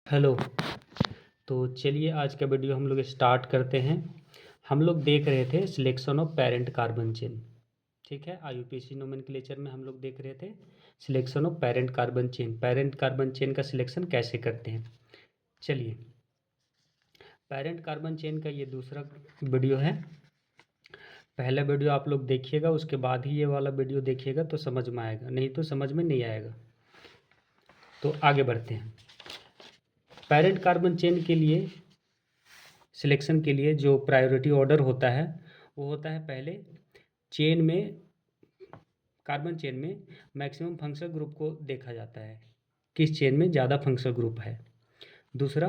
Hello. तो चलिए आज का वीडियो हम लोग स्टार्ट करते हैं। हम लोग देख रहे the selection of parent carbon chain. ठीक है, आईयूपीएसी नोमेनक्लेचर में हम लोग देख रहे the selection of parent carbon chain. Parent carbon chain का सिलेक्शन कैसे करते हैं। चलिए, पेरेंट कार्बन चेन का ये दूसरा वीडियो है। पहला वीडियो आप लोग देखिएगा, उसके बाद ही ये वाला वीडियो देखिएगा तो समझ में आएगा, नहीं तो समझ में नहीं आएगा। तो आगे बढ़ते हैं। पेरेंट कार्बन चेन के लिए सिलेक्शन के लिए जो प्रायोरिटी ऑर्डर होता है वो होता है, पहले चेन में, कार्बन चेन में मैक्सिमम फंक्शनल ग्रुप को देखा जाता है, किस चेन में ज़्यादा फंक्शनल ग्रुप है। दूसरा,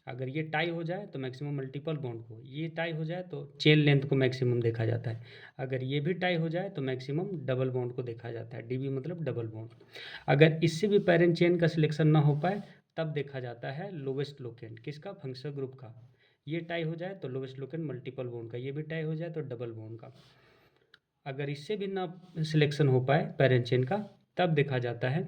अगर ये टाई हो जाए तो मैक्सिमम मल्टीपल बॉन्ड को, ये टाई हो जाए तो चेन लेंथ को मैक्सिमम देखा जाता है। अगर ये भी टाई हो जाए तो मैक्सिमम डबल बॉन्ड को देखा जाता है, डीबी मतलब डबल बॉन्ड। अगर इससे भी पेरेंट चेन का सिलेक्शन ना हो पाए तब देखा जाता है लोवेस्ट लोकेंट, किसका, फंक्शनल ग्रुप का। ये टाई हो जाए तो लोवेस्ट लोकेंट मल्टीपल बॉन्ड का, ये भी टाई हो जाए तो डबल बॉन्ड का। अगर इससे भी ना सिलेक्शन हो पाए पेरेंट चेन का तब देखा जाता है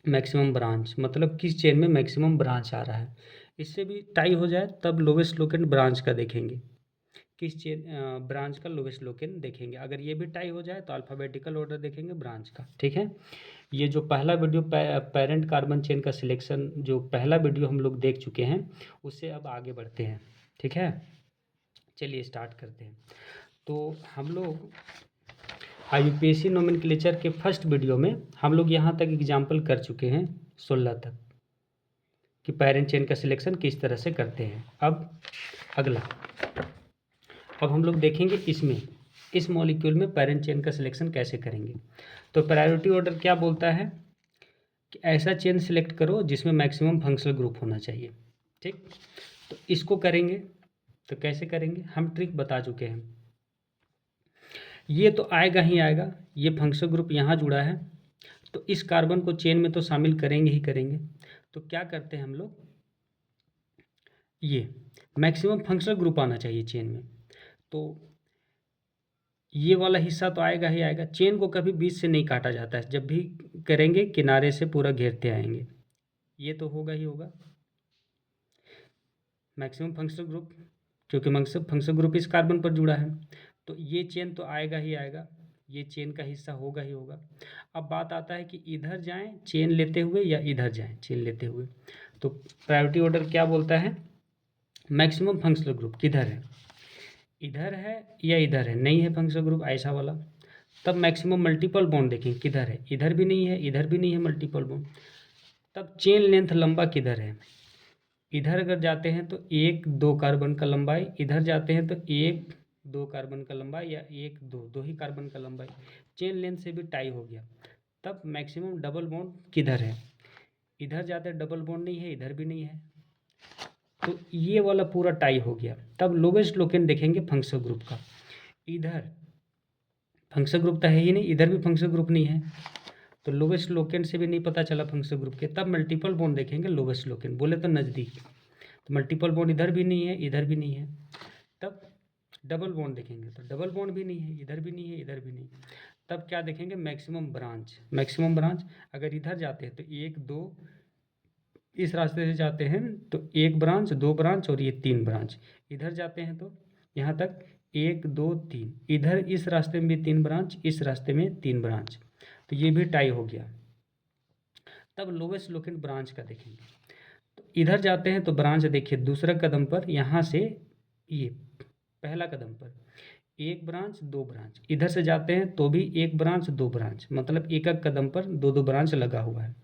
मैक्सिमम ब्रांच, मतलब किस चेन में मैक्सिमम ब्रांच आ रहा है। इससे भी टाई हो जाए तब लोवेस्ट लोकेंट ब्रांच का देखेंगे, किस चेन ब्रांच का लोवेस्ट लोकेंट देखेंगे। अगर ये भी टाई हो जाए तो अल्फ़ाबेटिकल ऑर्डर देखेंगे ब्रांच का। ठीक है, ये जो पहला वीडियो पेरेंट कार्बन चेन का सिलेक्शन, जो पहला वीडियो हम लोग देख चुके हैं, उससे अब आगे बढ़ते हैं। ठीक है, चलिए स्टार्ट करते हैं। तो हम लोग आईयूपीएसी नोमेनक्लेचर के फर्स्ट वीडियो में हम लोग यहाँ तक एग्जाम्पल कर चुके हैं 16 तक, कि पेरेंट चेन का सिलेक्शन किस तरह से करते हैं। अब अगला, अब हम लोग देखेंगे इसमें, इस मॉलिक्यूल में पेरेंट चेन का सिलेक्शन कैसे करेंगे। तो प्रायोरिटी ऑर्डर क्या बोलता है कि ऐसा चेन सिलेक्ट करो जिसमें मैक्सिमम फंक्शनल ग्रुप होना चाहिए। ठीक, तो इसको करेंगे तो कैसे करेंगे, हम ट्रिक बता चुके हैं। ये तो आएगा ही आएगा, ये फंक्शनल ग्रुप यहाँ जुड़ा है तो इस कार्बन को चेन में तो शामिल करेंगे ही करेंगे। तो क्या करते हैं हम लोग, ये मैक्सिमम फंक्शनल ग्रुप आना चाहिए चेन में, तो ये वाला हिस्सा तो आएगा ही आएगा। चेन को कभी बीच से नहीं काटा जाता है, जब भी करेंगे किनारे से पूरा घेरते आएंगे, ये तो होगा ही होगा मैक्सिमम फंक्शनल ग्रुप, क्योंकि मैक्सिमम फंक्शनल ग्रुप इस कार्बन पर जुड़ा है। तो ये चेन तो आएगा ही आएगा, ये चेन का हिस्सा होगा ही होगा। अब बात आता है कि इधर जाएं चेन लेते हुए या इधर जाएं चेन लेते हुए। तो प्रायोरिटी ऑर्डर क्या बोलता है, मैक्सिमम फंक्शनल ग्रुप किधर है, इधर है या इधर है, नहीं है फंक्शनल ग्रुप ऐसा वाला, तब मैक्सिमम मल्टीपल बॉन्ड देखें किधर है, इधर भी नहीं है इधर भी नहीं है मल्टीपल बॉन्ड। तब चेन लेंथ लंबा किधर है, इधर अगर जाते हैं तो 1 2 कार्बन का लंबाई, इधर जाते हैं तो 1 2 कार्बन का लंबाई, या 1 2 ही कार्बन का लंबाई, चेन लेंथ से भी टाई हो गया। तब मैक्सिमम डबल बॉन्ड किधर है, इधर जाते डबल बॉन्ड नहीं है इधर भी नहीं है, तो ये वाला पूरा टाई हो गया। तब लोवेस्ट लोकेंट देखेंगे फंक्शनल ग्रुप का, इधर फंक्शनल ग्रुप तो है ही नहीं, इधर भी फंक्शनल ग्रुप नहीं है, तो लोवेस्ट लोकेंट से भी नहीं पता चला फंक्शनल ग्रुप के। तब मल्टीपल बॉन्ड देखेंगे लोवेस्ट लोकेंट, बोले तो नज़दीक, तो मल्टीपल बॉन्ड इधर भी नहीं है इधर भी नहीं है। तब डबल बॉन्ड देखेंगे तो डबल बॉन्ड भी नहीं है, इधर भी नहीं है इधर भी नहीं। तब क्या देखेंगे, मैक्सिमम ब्रांच, मैक्सिमम ब्रांच अगर इधर जाते हैं तो 1 2, इस रास्ते से जाते हैं तो 1 ब्रांच 2 ब्रांच और ये 3 ब्रांच, इधर जाते हैं तो यहाँ तक 1 2 3, इधर इस रास्ते में भी 3 ब्रांच, इस रास्ते में 3 ब्रांच, तो ये भी टाई हो गया। तब लोवेस्ट लोकेंट ब्रांच का देखेंगे, तो इधर जाते हैं तो ब्रांच देखिए दूसरा कदम पर, यहाँ से ये पहला कदम पर 1 ब्रांच 2 ब्रांच, इधर से जाते हैं तो भी 1 ब्रांच 2 ब्रांच, मतलब एक एक कदम पर 2 2 ब्रांच लगा हुआ है।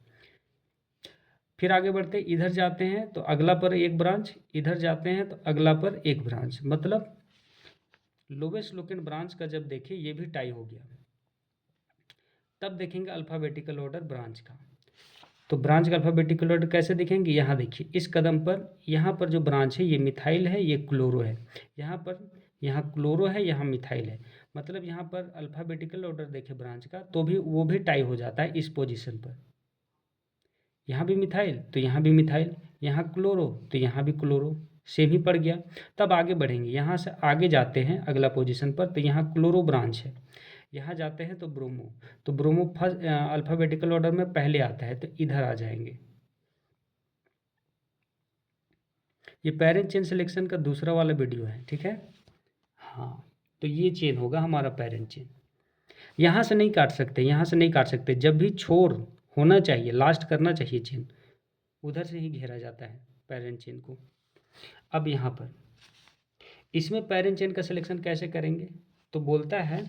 फिर आगे बढ़ते इधर जाते हैं तो अगला पर 1 ब्रांच, इधर जाते हैं तो अगला पर 1 ब्रांच, मतलब लोवेस्ट लोकेंट ब्रांच का जब देखें ये भी टाई हो गया। तब देखेंगे अल्फ़ाबेटिकल ऑर्डर ब्रांच का। तो ब्रांच का अल्फ़ाबेटिकल ऑर्डर कैसे देखेंगे, यहाँ देखिए इस कदम पर, यहाँ पर जो ब्रांच है ये मिथाइल है ये क्लोरो है, यहाँ पर, यहाँ क्लोरो है यहाँ मिथाइल है, मतलब यहाँ पर अल्फ़ाबेटिकल ऑर्डर देखें ब्रांच का तो भी वो भी टाई हो जाता है इस पोजीशन पर। यहाँ भी मिथाइल तो यहाँ भी मिथाइल, यहाँ क्लोरो तो यहाँ भी क्लोरो, से भी पड़ गया। तब आगे बढ़ेंगे, यहाँ से आगे जाते हैं अगला पोजीशन पर तो यहाँ क्लोरो ब्रांच है, यहाँ जाते हैं तो ब्रोमो, तो ब्रोमो फर्स्ट अल्फ़ाबेटिकल ऑर्डर में पहले आता है तो इधर आ जाएंगे। ये पेरेंट चेन सिलेक्शन का दूसरा वाला वीडियो है, ठीक है। हाँ, तो ये चेन होगा हमारा पेरेंट चेन। यहाँ से नहीं काट सकते, यहाँ से नहीं काट सकते, जब भी छोर होना चाहिए, लास्ट करना चाहिए चेन, उधर से ही घेरा जाता है पेरेंट चेन को। अब यहाँ पर इसमें पेरेंट चेन का सिलेक्शन कैसे करेंगे, तो बोलता है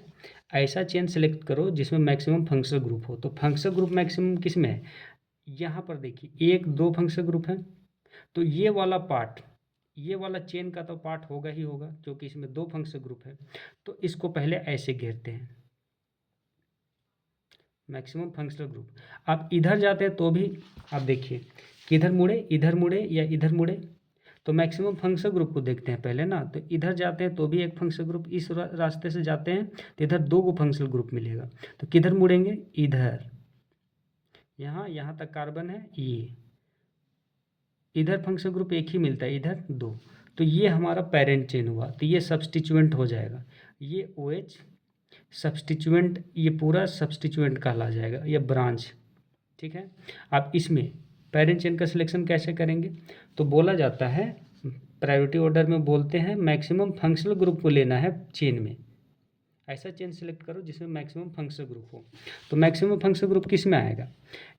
ऐसा चेन सेलेक्ट करो जिसमें मैक्सिमम फंक्शनल ग्रुप हो। तो फंक्शनल ग्रुप मैक्सिमम किस में है, यहाँ पर देखिए 1 2 फंक्शनल ग्रुप है, तो ये वाला पार्ट, ये वाला चेन का तो पार्ट होगा ही होगा क्योंकि इसमें 2 फंक्शनल ग्रुप है। तो इसको पहले ऐसे घेरते हैं, मैक्सिमम फंक्शनल ग्रुप। आप इधर जाते हैं तो भी आप देखिए किधर मुड़े, इधर मुड़े या इधर मुड़े, तो मैक्सिमम फंक्शनल ग्रुप को देखते हैं पहले ना। तो इधर जाते हैं तो भी एक फंक्शनल ग्रुप, इस रास्ते से जाते हैं तो इधर 2 को फंक्शनल ग्रुप मिलेगा। तो किधर मुड़ेंगे, इधर, यहाँ तक कार्बन है, ये इधर फंक्शनल ग्रुप एक ही मिलता है, इधर 2। तो ये हमारा पेरेंट चेन हुआ। तो ये सब्स्टिट्यूएंट हो जाएगा, ये OH सब्स्टिट्यूएंट, ये पूरा सब्स्टिट्यूएंट कहला जाएगा, ये ब्रांच, ठीक है। आप इसमें पेरेंट चेन का सिलेक्शन कैसे करेंगे, तो बोला जाता है प्रायोरिटी ऑर्डर में बोलते हैं मैक्सिमम फंक्शनल ग्रुप को लेना है चेन में। ऐसा चेन सेलेक्ट करो जिसमें मैक्सिमम फंक्शनल ग्रुप हो। तो मैक्सिमम फंक्शनल ग्रुप किस में आएगा,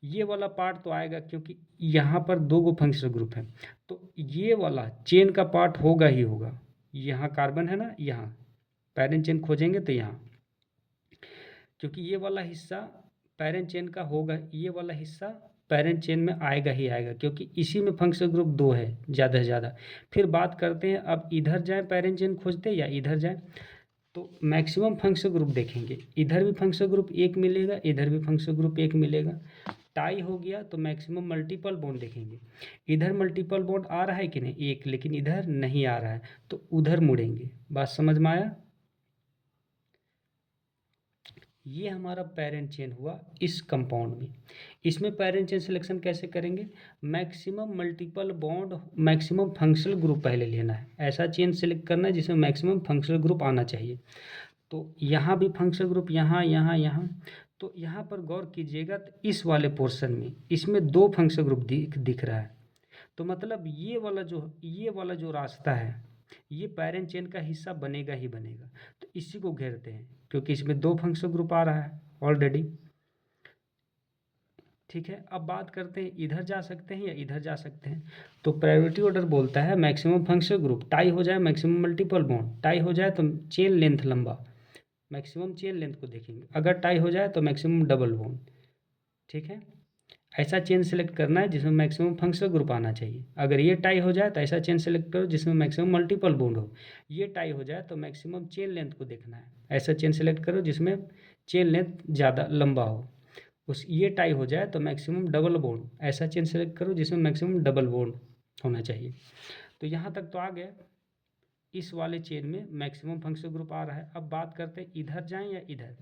ये वाला पार्ट तो आएगा क्योंकि यहाँ पर 2 गो फंक्शनल ग्रुप है, तो ये वाला चेन का पार्ट होगा ही होगा। यहाँ कार्बन है ना, यहाँ पेरेंट चेन खोजेंगे तो यहाँ, क्योंकि ये वाला हिस्सा पेरेंट चेन का होगा, ये वाला हिस्सा पेरेंट चेन में आएगा ही आएगा क्योंकि इसी में फंक्शनल ग्रुप 2 है ज़्यादा से ज़्यादा। फिर बात करते हैं, अब इधर जाएँ पेरेंट चेन खोजते या इधर जाएँ, तो मैक्सिमम फंक्शनल ग्रुप देखेंगे, इधर भी फंक्शनल ग्रुप 1 मिलेगा, इधर भी फंक्शनल ग्रुप 1 मिलेगा। टाई हो गया तो मैक्सिमम मल्टीपल बॉन्ड देखेंगे, इधर मल्टीपल बॉन्ड आ रहा है कि नहीं, 1, लेकिन इधर नहीं आ रहा है, तो उधर मुड़ेंगे। बात समझ में आया। ये हमारा पेरेंट चेन हुआ इस कंपाउंड में। इसमें पेरेंट चेन सिलेक्शन कैसे करेंगे, maximum multiple bond, maximum functional group पहले लेना है। ऐसा चेन सेलेक्ट करना है जिसमें मैक्सिमम फंक्शनल ग्रुप आना चाहिए। तो यहाँ भी फंक्शनल ग्रुप, यहाँ, तो यहाँ पर गौर कीजिएगा तो इस वाले पोर्शन में इसमें 2 फंक्शनल ग्रुप दिख रहा है। तो मतलब ये वाला जो रास्ता है ये पेरेंट चेन का हिस्सा बनेगा ही बनेगा। तो इसी को घेरते हैं क्योंकि इसमें 2 फंक्शनल ग्रुप आ रहा है ऑलरेडी, ठीक है। अब बात करते हैं इधर जा सकते हैं या इधर जा सकते हैं। तो प्रायोरिटी ऑर्डर बोलता है मैक्सिमम फंक्शनल ग्रुप टाई हो जाए, मैक्सिमम मल्टीपल बॉन्ड टाई हो जाए तो चेन लेंथ लंबा, मैक्सिमम चेन लेंथ को देखेंगे, अगर टाई हो जाए तो मैक्सिमम डबल बॉन्ड, ठीक है। ऐसा चेन सेलेक्ट करना है जिसमें मैक्सिमम फंक्शनल ग्रुप आना चाहिए। अगर ये टाई हो जाए तो ऐसा चेन सेलेक्ट करो जिसमें मैक्सिमम मल्टीपल बॉन्ड हो। ये टाई हो जाए तो मैक्सिमम चेन लेंथ को देखना है, ऐसा चेन सेलेक्ट करो जिसमें चेन लेंथ ज़्यादा लंबा हो। ये टाई हो जाए तो मैक्सिमम डबल बॉन्ड, ऐसा चेन सेलेक्ट करो जिसमें मैक्सिमम डबल बॉन्ड होना चाहिए। तो यहाँ तक तो आ गया। इस वाले चेन में मैक्सिमम फंक्शनल ग्रुप आ रहा है। अब बात करते हैं इधर जाएं या इधर।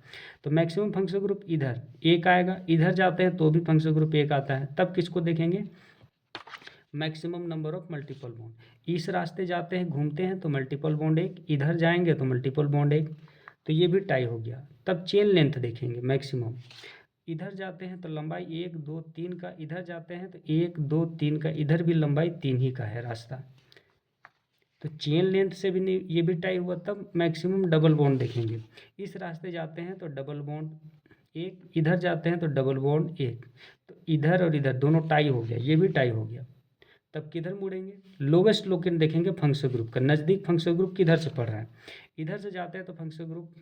तो मैक्सिमम फंक्शनल ग्रुप इधर 1 आएगा, इधर जाते हैं तो भी फंक्शनल ग्रुप 1 आता है। तब किसको देखेंगे, maximum number of multiple bond. इस रास्ते जाते हैं, घूमते हैं तो मल्टीपल बॉन्ड 1, इधर जाएंगे तो मल्टीपल बॉन्ड 1, तो ये भी टाई हो गया। तब चेन लेंथ देखेंगे मैक्सिमम, इधर जाते हैं तो लंबाई 1 2 3 का, इधर जाते हैं तो 1 2 3 का, इधर भी लंबाई 3 ही का है रास्ता, तो चेन लेंथ से भी नहीं, ये भी टाई हुआ। तब मैक्सिमम डबल बॉन्ड देखेंगे, इस रास्ते जाते हैं तो डबल बॉन्ड 1, इधर जाते हैं तो डबल बॉन्ड 1, तो इधर और इधर दोनों टाई हो गया, ये भी टाई हो गया। तब किधर मुड़ेंगे, लोवेस्ट लोकेशन देखेंगे फंक्शनल ग्रुप का, नज़दीक फंक्शनल ग्रुप किधर से पड़ रहा है। इधर से जाते हैं तो फंक्शनल ग्रुप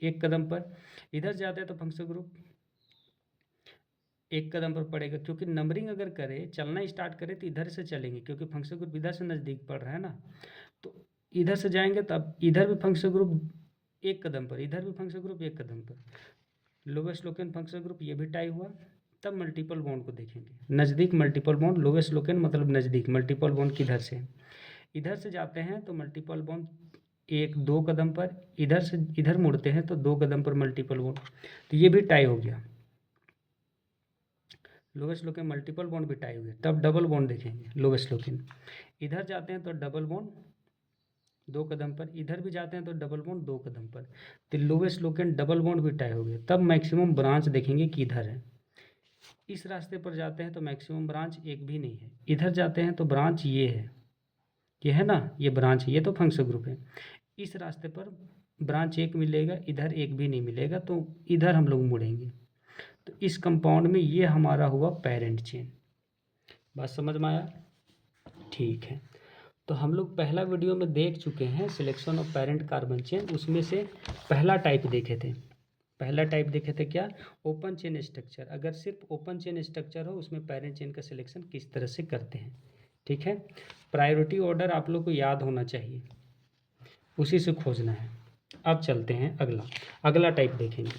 1 कदम पर, इधर जाते हैं तो फंक्शनल ग्रुप 1 कदम पर पड़ेगा, क्योंकि नंबरिंग अगर करें, चलना स्टार्ट करें तो इधर से चलेंगे क्योंकि फंक्शनल ग्रुप इधर से नज़दीक पड़ रहा है ना। तो इधर से जाएंगे तब इधर भी फंक्शनल ग्रुप 1 कदम पर, इधर भी फंक्शनल ग्रुप 1 कदम पर, लोवेस्ट लोकेशन फंक्शनल ग्रुप ये भी टाई हुआ। तब मल्टीपल बॉन्ड को देखेंगे, नज़दीक मल्टीपल बॉन्ड, लोवेस्ट लोकेशन मतलब नज़दीक, मल्टीपल बॉन्ड किधर से, इधर से जाते हैं तो मल्टीपल बॉन्ड 1 2 कदम पर, इधर से इधर मुड़ते हैं तो 2 कदम पर मल्टीपल बॉन्ड, तो ये भी टाई हो गया। लोवेस्ट लोकेशन मल्टीपल बॉन्ड भी टाई हुए। तब डबल बॉन्ड देखेंगे, लोवेस्ट लोकेशन, इधर जाते हैं तो डबल बॉन्ड 2 कदम पर, इधर भी जाते हैं तो डबल बॉन्ड 2 कदम पर, तो लोवेस्ट लोकेशन डबल बॉन्ड भी टाई हो गया। तब मैक्सिमम ब्रांच देखेंगे कि इधर है। इस रास्ते पर जाते हैं तो मैक्सिमम ब्रांच 1 भी नहीं है, इधर जाते हैं तो ब्रांच ये है, ये है ना, ये ब्रांच है, ये तो फंक्शनल ग्रुप है। इस रास्ते पर ब्रांच एक मिलेगा, इधर एक भी नहीं मिलेगा, तो इधर हम लोग मुड़ेंगे। तो इस कंपाउंड में ये हमारा हुआ पेरेंट चेन। बात समझ में आया? ठीक है। तो हम लोग पहला वीडियो में देख चुके हैं selection of parent carbon chain. उसमें से पहला टाइप देखे थे। पहला टाइप देखे थे क्या? Open chain structure. अगर सिर्फ ओपन चेन स्ट्रक्चर हो, उसमें पेरेंट चेन का सिलेक्शन किस तरह से करते हैं। ठीक है। प्रायोरिटी ऑर्डर आप लोग को याद होना चाहिए, उसी से खोजना है। अब चलते हैं अगला टाइप देखेंगे।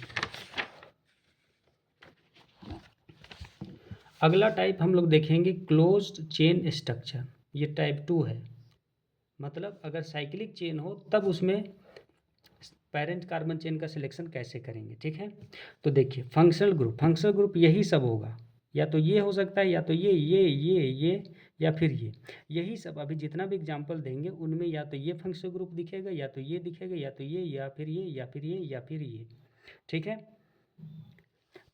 अगला टाइप हम लोग देखेंगे क्लोज्ड चेन स्ट्रक्चर। ये टाइप 2 है। मतलब अगर साइक्लिक चेन हो तब उसमें पेरेंट कार्बन चेन का सिलेक्शन कैसे करेंगे। ठीक है। तो देखिए फंक्शनल ग्रुप यही सब होगा। या तो ये हो सकता है, या तो ये या फिर ये, यही सब। अभी जितना भी एग्जांपल देंगे उनमें या तो ये फंक्शनल ग्रुप दिखेगा, या तो ये दिखेगा, या तो ये, या फिर ये, या फिर ये, या फिर ये। ठीक है।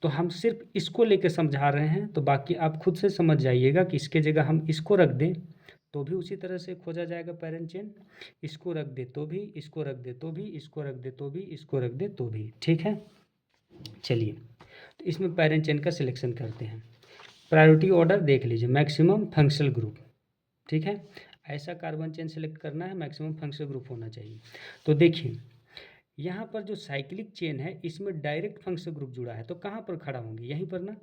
तो हम सिर्फ इसको लेके समझा रहे हैं, तो बाकी आप खुद से समझ जाइएगा कि इसके जगह हम इसको रख दें तो भी उसी तरह से खोजा जाएगा पेरेंट चेन। इसको रख दे तो भी, इसको रख दे तो भी, इसको रख दे तो भी, इसको रख दे तो भी। ठीक है। चलिए, तो इसमें पेरेंट चेन का सिलेक्शन करते हैं। प्रायोरिटी ऑर्डर देख लीजिए, मैक्सिमम फंक्शनल ग्रुप। ठीक है। ऐसा कार्बन चेन सेलेक्ट करना है, मैक्सिमम फंक्शनल ग्रुप होना चाहिए। तो देखिए यहाँ पर जो साइक्लिक चेन है, इसमें डायरेक्ट फंक्शनल ग्रुप जुड़ा है, तो कहाँ पर खड़ा होंगे? यहीं पर ना,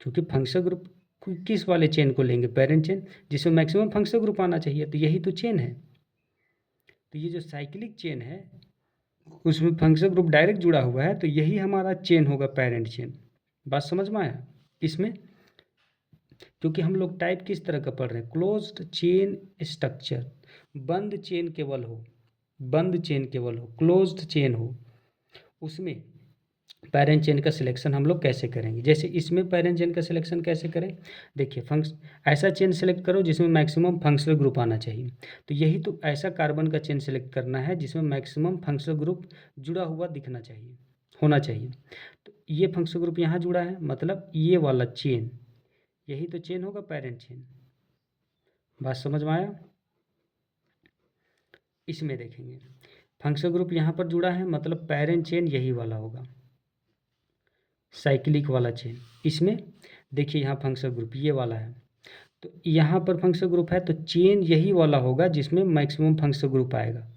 क्योंकि फंक्शनल ग्रुप किस वाले चेन को लेंगे? पेरेंट चेन, जिसमें मैक्सिमम फंक्शनल ग्रुप आना चाहिए, तो यही तो चेन है। तो ये जो साइक्लिक चेन है उसमें फंक्शनल ग्रुप डायरेक्ट जुड़ा हुआ है, तो यही हमारा चेन होगा, पेरेंट चेन। बात समझ में आया? इसमें क्योंकि हम लोग टाइप किस तरह का पढ़ रहे हैं? Closed chain structure. बंद चेन केवल हो, बंद चेन केवल हो, क्लोज्ड चेन हो, उसमें पेरेंट चेन का सिलेक्शन हम लोग कैसे करेंगे? जैसे इसमें पेरेंट चेन का सिलेक्शन कैसे करें? देखिए ऐसा चेन सेलेक्ट करो जिसमें मैक्सिमम फंक्शनल ग्रुप आना चाहिए। तो यही तो ऐसा कार्बन का चेन सेलेक्ट करना है जिसमें मैक्सिमम फंक्शनल ग्रुप जुड़ा हुआ दिखना चाहिए, होना चाहिए। तो ये फंक्शनल ग्रुप यहाँ जुड़ा है, मतलब ये वाला चेन, यही तो चेन होगा पेरेंट चेन। बात समझ में आया? इसमें देखेंगे फंक्शनल ग्रुप यहाँ पर जुड़ा है, मतलब पेरेंट चेन यही वाला होगा, साइक्लिक वाला चेन। इसमें देखिए यहाँ फंक्शनल ग्रुप ये वाला है, तो यहाँ पर फंक्शनल ग्रुप है, तो चेन यही वाला होगा जिसमें मैक्सिमम फंक्शनल ग्रुप आएगा।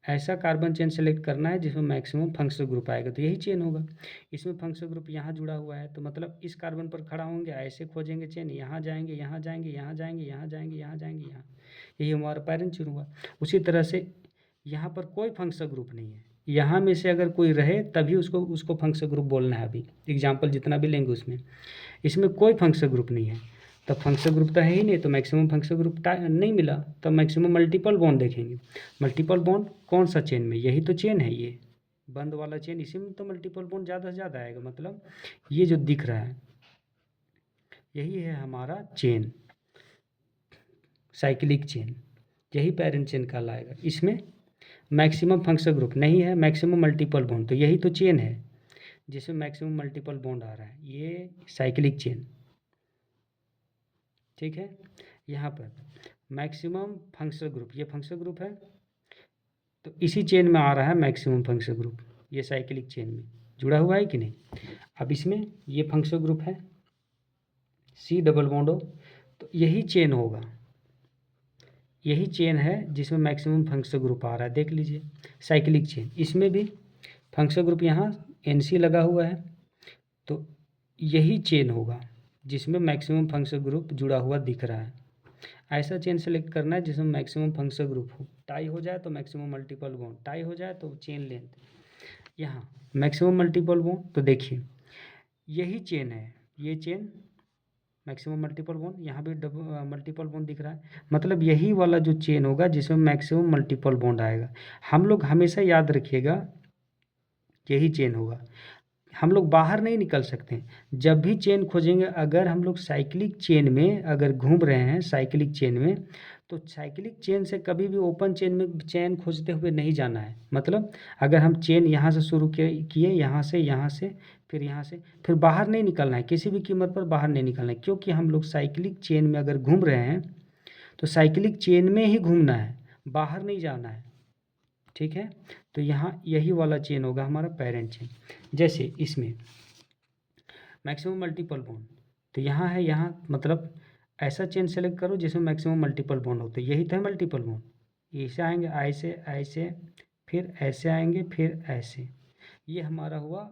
ऐसा कार्बन चेन सेलेक्ट करना है जिसमें मैक्सिमम फंक्शनल ग्रुप आएगा, तो यही चेन होगा। इसमें फंक्शनल ग्रुप यहाँ जुड़ा हुआ है, तो मतलब इस कार्बन पर खड़ा होंगे, ऐसे खोजेंगे चेन, यहाँ जाएंगे, यहाँ जाएंगे, यहाँ जाएंगे, यहाँ जाएंगे, यहाँ जाएंगे, यहाँ, यही हमारा पेरेंट चेन हुआ। उसी तरह से यहाँ पर कोई फंक्शनल ग्रुप नहीं है, यहाँ में से अगर कोई रहे तभी उसको फंक्शनल ग्रुप बोलना है। अभी एग्जाम्पल जितना भी लेंगे उसमें, इसमें कोई फंक्शनल ग्रुप नहीं है, तब फंक्शनल ग्रुप तो है ही नहीं, तो मैक्सिमम फंक्शनल ग्रुप नहीं मिला, तब मैक्सिमम मल्टीपल बॉन्ड देखेंगे। मल्टीपल बॉन्ड कौन सा चेन में? यही तो चेन है, ये बंद वाला चेन, इसी में तो मल्टीपल बॉन्ड ज़्यादा से ज़्यादा आएगा। मतलब ये जो दिख रहा है यही है हमारा चेन, साइक्लिक चेन, यही पेरेंट चेन कहलाएगा। इसमें मैक्सिमम फंक्शनल ग्रुप नहीं है, मैक्सिमम मल्टीपल बॉन्ड, तो यही तो चेन है जिसमें मैक्सिमम मल्टीपल बॉन्ड आ रहा है, ये साइक्लिक चेन। ठीक है। यहाँ पर मैक्सिमम फंक्शनल ग्रुप, ये फंक्शनल ग्रुप है, तो इसी चेन में आ रहा है मैक्सिमम फंक्शनल ग्रुप, ये साइक्लिक चेन में जुड़ा हुआ है कि नहीं। अब इसमें ये फंक्शनल ग्रुप है C डबल बॉन्ड O, तो यही चेन होगा, यही चेन है जिसमें मैक्सिमम फंक्शनल ग्रुप आ रहा है। देख लीजिए साइक्लिक चेन, इसमें भी फंक्शनल ग्रुप यहाँ NC लगा हुआ है, तो यही चेन होगा जिसमें मैक्सिमम फंक्शनल ग्रुप जुड़ा हुआ दिख रहा है। ऐसा चेन सेलेक्ट करना है जिसमें मैक्सिमम फंक्शनल ग्रुप हो, टाई हो जाए तो मैक्सिमम मल्टीपल बॉन्ड, टाई हो जाए तो चेन लेंथ, यहाँ मैक्सिमम मल्टीपल बॉन्ड, तो देखिए यही चेन है, ये चेन मैक्सिमम मल्टीपल बॉन्ड, यहाँ भी मल्टीपल बॉन्ड दिख रहा है, मतलब यही वाला जो चेन होगा जिसमें मैक्सिमम मल्टीपल बॉन्ड आएगा। हम लोग हमेशा याद रखिएगा यही चेन होगा, हम लोग बाहर नहीं निकल सकते। जब भी चेन खोजेंगे, अगर हम लोग साइक्लिक चेन में अगर घूम रहे हैं साइक्लिक चेन में, तो साइक्लिक चेन से कभी भी ओपन चेन में चेन खोजते हुए नहीं जाना है। मतलब अगर हम चेन यहाँ से शुरू किए, यहाँ से फिर यहाँ से, फिर बाहर नहीं निकलना है, किसी भी कीमत पर बाहर नहीं निकलना है, क्योंकि हम लोग साइक्लिक चेन में अगर घूम रहे हैं तो साइक्लिक चेन में ही घूमना है, बाहर नहीं जाना है। ठीक है, तो यहाँ यही वाला चेन होगा हमारा पेरेंट चेन। जैसे इसमें मैक्सिमम मल्टीपल बॉन्ड, तो यहाँ है, यहाँ मतलब ऐसा चेन सेलेक्ट करो जिसमें मैक्सिमम मल्टीपल बॉन्ड होते हैं, यही तो है मल्टीपल बॉन्ड। ऐसे आएंगे, ऐसे ऐसे, फिर ऐसे आएंगे, फिर ऐसे, ये हमारा हुआ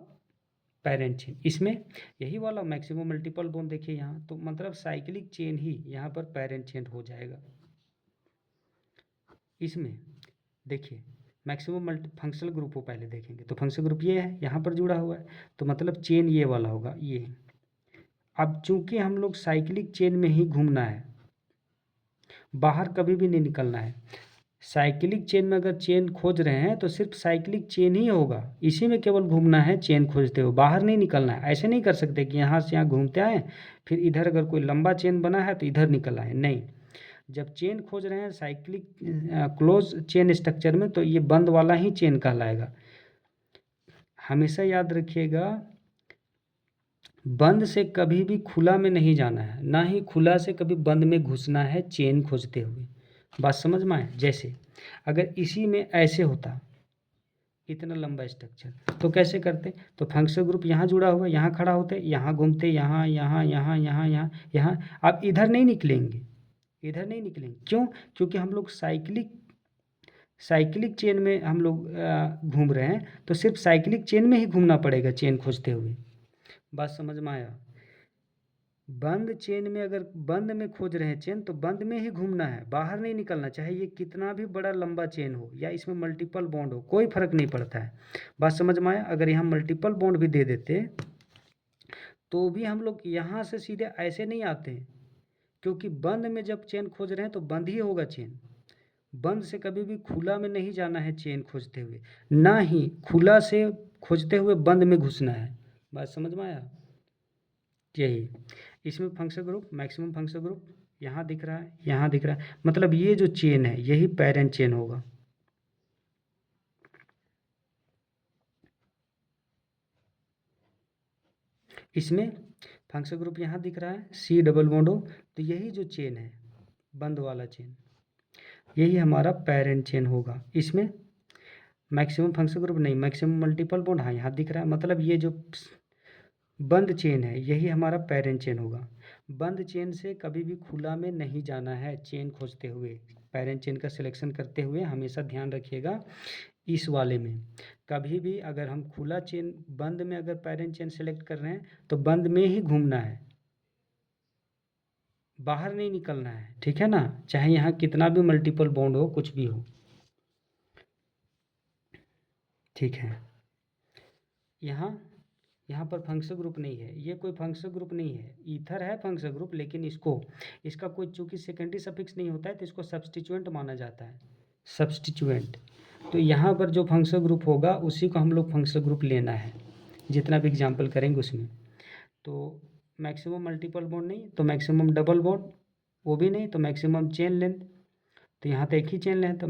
पेरेंट चेन। इसमें यही वाला मैक्सिमम मल्टीपल बॉन्ड देखिए यहाँ, तो मतलब साइक्लिक चेन ही यहाँ पर पेरेंट चेन हो जाएगा। इसमें देखिए मैक्सिमम मल्टी फंक्शनल ग्रुप को पहले देखेंगे, तो फंक्शनल ग्रुप ये है, यहाँ पर जुड़ा हुआ है, तो मतलब चेन ये वाला होगा ये। अब चूंकि हम लोग साइक्लिक चेन में ही घूमना है, बाहर कभी भी नहीं निकलना है। साइक्लिक चेन में अगर चेन खोज रहे हैं तो सिर्फ साइक्लिक चेन ही होगा, इसी में केवल घूमना है चेन खोजते हुए, बाहर नहीं निकलना है। ऐसे नहीं कर सकते कि यहाँ से यहाँ घूमते आए, फिर इधर अगर कोई लंबा चेन बना है तो इधर निकल आए, नहीं। जब चेन खोज रहे हैं साइक्लिक क्लोज चेन स्ट्रक्चर में, तो ये बंद वाला ही चेन कहलाएगा। हमेशा याद रखिएगा, बंद से कभी भी खुला में नहीं जाना है, ना ही खुला से कभी बंद में घुसना है चेन खोजते हुए। बात समझ में आए? जैसे अगर इसी में ऐसे होता इतना लंबा स्ट्रक्चर, तो कैसे करते? तो फंक्शनल ग्रुप यहाँ जुड़ा हुआ, यहाँ खड़ा होते, यहाँ घूमते, यहाँ यहाँ यहाँ यहाँ यहाँ यहाँ, आप इधर नहीं निकलेंगे, इधर नहीं निकलेंगे। क्यों? क्योंकि हम लोग साइक्लिक चेन में हम लोग घूम रहे हैं, तो सिर्फ साइक्लिक चेन में ही घूमना पड़ेगा चेन खोजते हुए। बात समझ में आया? बंद चेन में अगर बंद में खोज रहे हैं चेन, तो बंद में ही घूमना है, बाहर नहीं निकलना, चाहे ये कितना भी बड़ा लंबा चेन हो या इसमें मल्टीपल बॉन्ड हो, कोई फर्क नहीं पड़ता है। बात समझ में आया? अगर यहाँ मल्टीपल बॉन्ड भी दे देते तो भी हम लोग यहाँ से सीधे ऐसे नहीं आते हैं, क्योंकि बंद में जब चेन खोज रहे हैं तो बंद ही होगा चेन। बंद से कभी भी खुला में नहीं जाना है चेन खोजते हुए, ना ही खुला से खोजते हुए बंद में घुसना है। बात समझ में आया? यही इसमें functional group, maximum functional group यहाँ दिख रहा है, यहाँ दिख रहा है, मतलब ये जो चेन है यही पेरेंट चेन होगा। इसमें फंक्शनल ग्रुप यहाँ दिख रहा है, सी डबल बॉन्ड हो, तो यही जो चेन है बंद वाला चेन, यही हमारा पेरेंट चेन होगा। इसमें मैक्सिमम फंक्शनल ग्रुप नहीं, मैक्सिमम मल्टीपल बॉन्ड, हाँ यहाँ दिख रहा है, मतलब ये जो बंद चेन है यही हमारा पेरेंट चेन होगा। बंद चेन से कभी भी खुला में नहीं जाना है चेन खोजते हुए। पेरेंट चेन का सिलेक्शन करते हुए हमेशा ध्यान रखिएगा, इस वाले में कभी भी अगर हम खुला चेन बंद में अगर पेरेंट चेन सेलेक्ट कर रहे हैं तो बंद में ही घूमना है, बाहर नहीं निकलना है। ठीक है ना? चाहे यहाँ कितना भी मल्टीपल बॉन्ड हो, कुछ भी हो। ठीक है, यहाँ पर फंक्शनल ग्रुप नहीं है, ये कोई फंक्शनल ग्रुप नहीं है, ईथर है फंक्शनल ग्रुप, लेकिन इसका कोई चूंकि सेकेंडरी सफिक्स नहीं होता है तो इसको सब्स्टिट्यूएंट माना जाता है, सब्स्टिट्यूएंट। तो यहाँ पर जो फंक्शनल ग्रुप होगा उसी को हम लोग फंक्शनल ग्रुप लेना है, जितना भी एग्जाम्पल करेंगे उसमें। तो मैक्सिमम मल्टीपल बॉन्ड नहीं, तो मैक्सिमम डबल बॉन्ड वो भी नहीं, तो मैक्सिमम चेन लेंथ, तो यहाँ तो एक ही चेन लेंथ, तो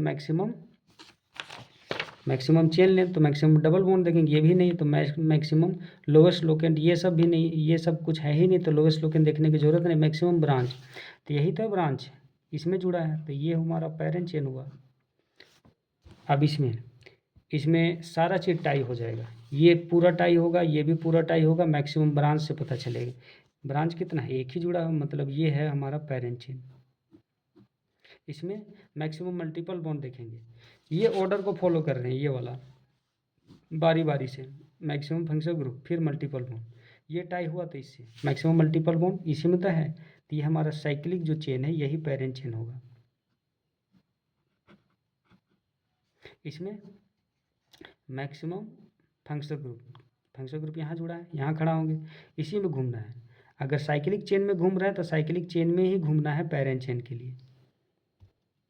मैक्सिमम चेन लेंथ, तो मैक्सिमम डबल बॉन्ड देखेंगे, ये भी नहीं, तो मैक्सिमम लोवेस्ट लोकेंट, ये सब भी नहीं, ये सब कुछ है ही नहीं, तो लोवेस्ट लोकेंट देखने की जरूरत नहीं। मैक्सिमम ब्रांच, तो यही तो ब्रांच इसमें जुड़ा है, तो ये हमारा पेरेंट चेन हुआ। अब इसमें सारा चीज़ टाई हो जाएगा, ये पूरा टाई होगा, ये भी पूरा टाई होगा, मैक्सिमम ब्रांच से पता चलेगा ब्रांच कितना है, एक ही जुड़ा है, मतलब ये है हमारा पेरेंट चेन। इसमें मैक्सिमम मल्टीपल बॉन्ड देखेंगे, ये ऑर्डर को फॉलो कर रहे हैं, ये वाला बारी बारी से मैक्सिमम फंक्शनल ग्रुप फिर मल्टीपल बॉन्ड, ये टाई हुआ तो इससे मैक्सिमम मल्टीपल बॉन्ड इसी में तो है, तो ये हमारा साइक्लिक जो चेन है यही पेरेंट चेन होगा। इसमें मैक्सिमम फंक्शनल ग्रुप यहाँ जुड़ा है, यहाँ खड़ा होंगे, इसी में घूमना है। अगर साइक्लिक चेन में घूम रहे हैं तो साइक्लिक चेन में ही घूमना है पेरेंट चेन के लिए।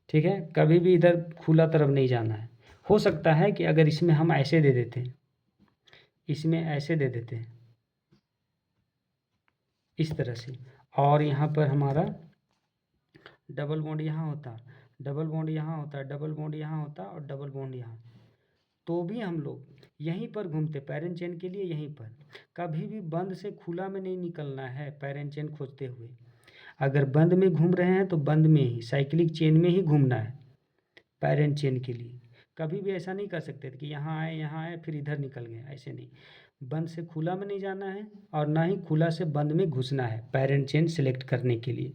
ठीक है, कभी भी इधर खुला तरफ नहीं जाना है। हो सकता है कि अगर इसमें हम ऐसे दे देते हैं, इसमें ऐसे दे देते हैं इस तरह से, और यहाँ पर हमारा डबल बॉन्ड यहाँ होता, डबल बॉन्ड यहाँ होता, डबल बॉन्ड यहाँ होता और डबल बॉन्ड यहाँ, तो भी हम लोग यहीं पर घूमते पेरेंट चेन के लिए, यहीं पर कभी भी बंद से खुला में नहीं निकलना है पेरेंट चेन खोजते हुए। अगर बंद में घूम रहे हैं तो बंद में ही, साइक्लिक चेन में ही घूमना है पैरेंट चेन के लिए। कभी भी ऐसा नहीं कर सकते थे कि यहाँ आए फिर इधर निकल गए, ऐसे नहीं। बंद से खुला में नहीं जाना है और ना ही खुला से बंद में घुसना है पैरेंट चेन सिलेक्ट करने के लिए।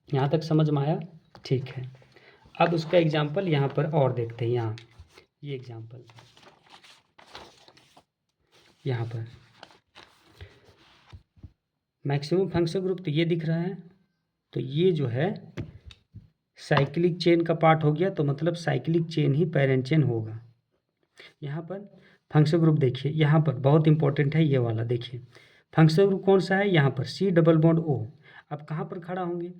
यहाँ तक समझ में आया? ठीक है। अब उसका एग्जाम्पल यहाँ पर और देखते हैं। यहाँ ये एग्जाम्पल यहाँ पर मैक्सिमम फंक्शन ग्रुप तो ये दिख रहा है, तो ये जो है साइक्लिक चेन का पार्ट हो गया, तो मतलब साइक्लिक चेन ही पैरेंट चेन होगा। यहाँ पर फंक्शन ग्रुप देखिए, यहाँ पर बहुत इंपॉर्टेंट है ये वाला। देखिए फंक्शन ग्रुप कौन सा है, यहाँ पर C डबल बॉन्ड O। अब कहाँ पर खड़ा होंगे,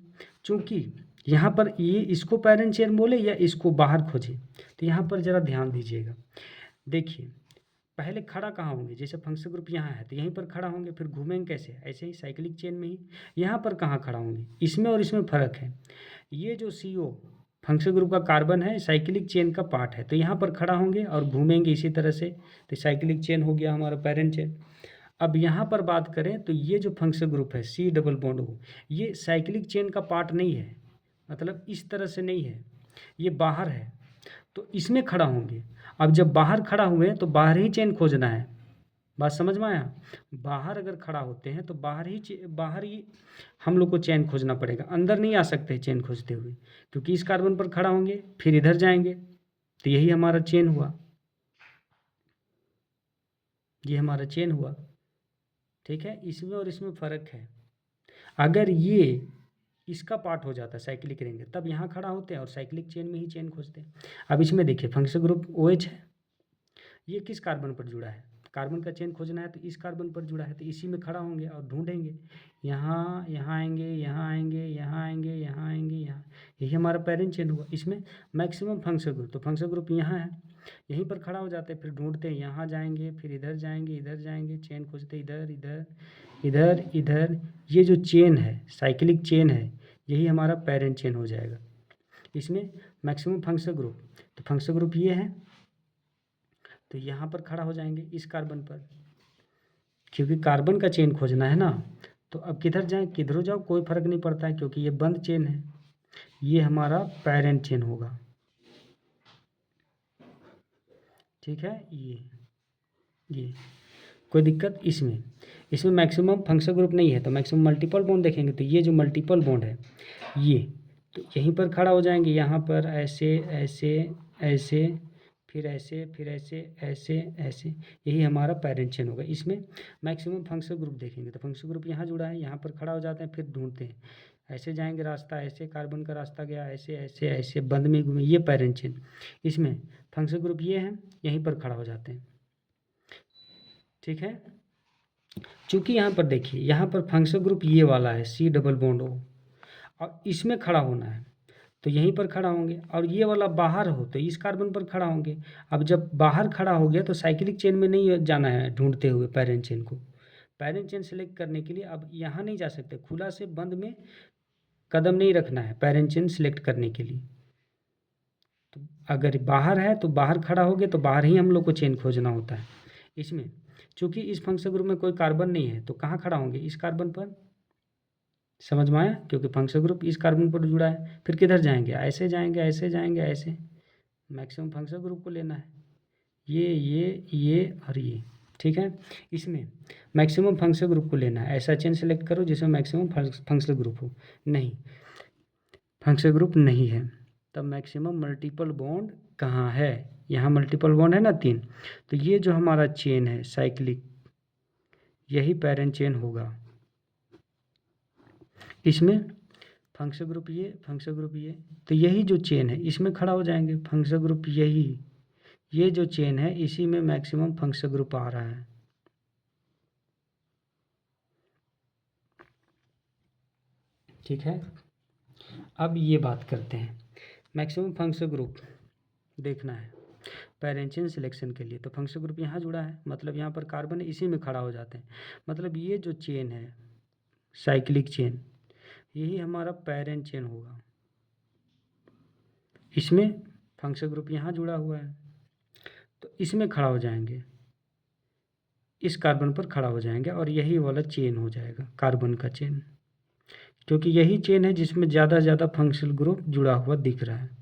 चूंकि यहाँ पर ये इसको पैरेंट चेन बोले या इसको बाहर खोजे, तो यहाँ पर ज़रा ध्यान दीजिएगा। देखिए पहले खड़ा कहाँ होंगे, जैसे फंक्शन ग्रुप यहाँ है तो यहीं पर खड़ा होंगे, फिर घूमेंगे कैसे, ऐसे ही साइक्लिक चेन में ही। यहाँ पर कहाँ खड़ा होंगे, इसमें और इसमें फ़र्क है। ये जो CO फंक्शन ग्रुप का कार्बन है, साइक्लिक चेन का पार्ट है, तो यहाँ पर खड़ा होंगे और घूमेंगे इसी तरह से, तो साइक्लिक चेन हो गया हमारा पैरेंट चेन। अब यहाँ पर बात करें तो ये जो फंक्शन ग्रुप है C डबल बॉन्ड O, ये साइक्लिक चेन का पार्ट नहीं है, मतलब इस तरह से नहीं है, ये बाहर है, तो इसमें खड़ा होंगे। अब जब बाहर खड़ा हुए तो बाहर ही चेन खोजना है। बात समझ में आया? बाहर अगर खड़ा होते हैं तो बाहर ही हम लोग को चेन खोजना पड़ेगा, अंदर नहीं आ सकते चेन खोजते हुए, क्योंकि इस कार्बन पर खड़ा होंगे फिर इधर जाएंगे, तो यही हमारा चेन हुआ, ये हमारा चेन हुआ। ठीक है, इसमें और इसमें फ़र्क है। अगर ये इसका पार्ट हो जाता है साइक्लिक रिंग, तब यहाँ खड़ा होते हैं और साइक्लिक चेन में ही चेन खोजते हैं। अब इसमें देखिए फंक्शन ग्रुप OH है, ये किस कार्बन पर जुड़ा है, कार्बन का चेन खोजना है तो इस कार्बन पर जुड़ा है, तो इसी में खड़ा होंगे और ढूंढेंगे, यहाँ आएंगे, यहाँ आएंगे, यहाँ आएंगे, यहाँ आएंगे, यहाँ, यही हमारा पैरेंट चेन हुआ। इसमें मैक्सिमम फंक्शन ग्रुप, तो फंक्शन ग्रुप यहाँ है, यहीं पर खड़ा हो जाते हैं, फिर ढूंढते हैं, यहाँ जाएंगे, फिर इधर जाएंगे, इधर जाएंगे, चेन खोजते इधर इधर इधर इधर, ये जो चेन है साइक्लिक चेन है, यही हमारा पैरेंट चेन हो जाएगा। इसमें मैक्सिमम फंक्शन ग्रुप, तो फंक्शन ग्रुप ये है, तो यहाँ पर खड़ा हो जाएंगे इस कार्बन पर, क्योंकि कार्बन का चेन खोजना है ना। तो अब किधर जाएं, किधरों जाओ कोई फर्क नहीं पड़ता है, क्योंकि ये बंद चेन है, ये हमारा पैरेंट चेन होगा। ठीक है, ये कोई दिक्कत इसमें मैक्सिमम फंक्शन ग्रुप नहीं है, तो मैक्सिमम मल्टीपल बॉन्ड देखेंगे, तो ये जो मल्टीपल बॉन्ड है ये, तो यहीं पर खड़ा हो जाएंगे, यहाँ पर ऐसे ऐसे ऐसे, फिर ऐसे, फिर ऐसे ऐसे ऐसे, यही हमारा पैरेंट चेन होगा। इसमें मैक्सिमम फंक्शन ग्रुप देखेंगे, तो फंक्शन ग्रुप यहाँ जुड़ा है, यहाँ पर खड़ा हो जाते हैं, फिर ढूंढते हैं, ऐसे जाएंगे रास्ता, ऐसे कार्बन का रास्ता गया, ऐसे ऐसे ऐसे बंद में घूमे, ये पैरेंट चेन। इसमें फंक्शन ग्रुप ये है, यहीं पर खड़ा हो जाते हैं। ठीक है, चूँकि यहाँ पर देखिए, यहाँ पर फंक्शन ग्रुप ये वाला है C डबल बॉन्ड O, और इसमें खड़ा होना है तो यहीं पर खड़ा होंगे, और ये वाला बाहर हो तो इस कार्बन पर खड़ा होंगे। अब जब बाहर खड़ा हो गया तो साइक्लिक चेन में नहीं जाना है ढूंढते हुए पैरेंट चेन को, पैरेंट चेन सेलेक्ट करने के लिए अब यहाँ नहीं जा सकते, खुला से बंद में कदम नहीं रखना है पैरेंट चेन सेलेक्ट करने के लिए। तो अगर बाहर है तो बाहर खड़ा हो गया तो बाहर ही हम लोग को चेन खोजना होता है। इसमें चूँकि इस फंक्शन ग्रुप में कोई कार्बन नहीं है तो कहाँ खड़ा होंगे, इस कार्बन पर। समझ में आया, क्योंकि फंक्शन ग्रुप इस कार्बन पर जुड़ा है, फिर किधर जाएंगे, ऐसे जाएंगे, ऐसे जाएंगे, ऐसे, मैक्सिमम फंक्शन ग्रुप को लेना है, ये और ये। ठीक है, इसमें मैक्सिमम फंक्शन ग्रुप को लेना है, ऐसा चेन सेलेक्ट करो जिसमें मैक्सिमम फंक्शन ग्रुप हो, नहीं फंक्शन ग्रुप नहीं है, तब मैक्सिमम मल्टीपल बॉन्ड कहाँ है, यहाँ मल्टीपल बॉन्ड है ना 3, तो ये जो हमारा चेन है साइक्लिक, यही पैरेंट चेन होगा। इसमें फंक्शन ग्रुप ये, फंक्शन ग्रुप ये, तो यही जो चेन है इसमें खड़ा हो जाएंगे, फंक्शन ग्रुप यही, ये जो चेन है इसी में मैक्सिमम फंक्शन ग्रुप आ रहा है। ठीक है, अब ये बात करते हैं, मैक्सिमम फंक्शन ग्रुप देखना है पैरेंट चेन सिलेक्शन के लिए, तो फंक्शन ग्रुप यहाँ जुड़ा है, मतलब यहाँ पर कार्बन इसी में खड़ा हो जाते हैं, मतलब ये जो चेन है साइक्लिक चेन, यही हमारा पैरेंट चेन होगा। इसमें फंक्शन ग्रुप यहाँ जुड़ा हुआ है तो इसमें खड़ा हो जाएंगे, इस कार्बन पर खड़ा हो जाएंगे और यही वाला चेन हो जाएगा कार्बन का चेन, क्योंकि यही चेन है जिसमें ज़्यादा से ज़्यादा फंक्शनल ग्रुप जुड़ा हुआ दिख रहा है।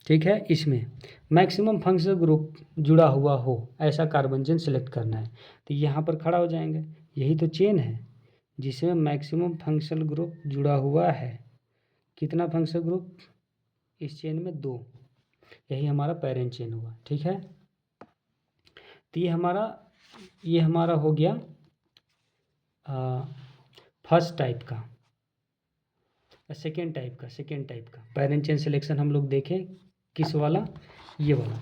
ठीक है, इसमें मैक्सिमम फंक्शनल ग्रुप जुड़ा हुआ हो ऐसा कार्बन चेन सेलेक्ट करना है, तो यहाँ पर खड़ा हो जाएंगे। यही तो चेन है जिसमें मैक्सिमम फंक्शनल ग्रुप जुड़ा हुआ है। कितना फंक्शनल ग्रुप इस चेन में? 2। यही हमारा पेरेंट चेन हुआ। ठीक है, तो ये हमारा हो गया फर्स्ट टाइप का। सेकेंड टाइप का पेरेंट चेन सिलेक्शन हम लोग देखें किस वाला? ये वाला।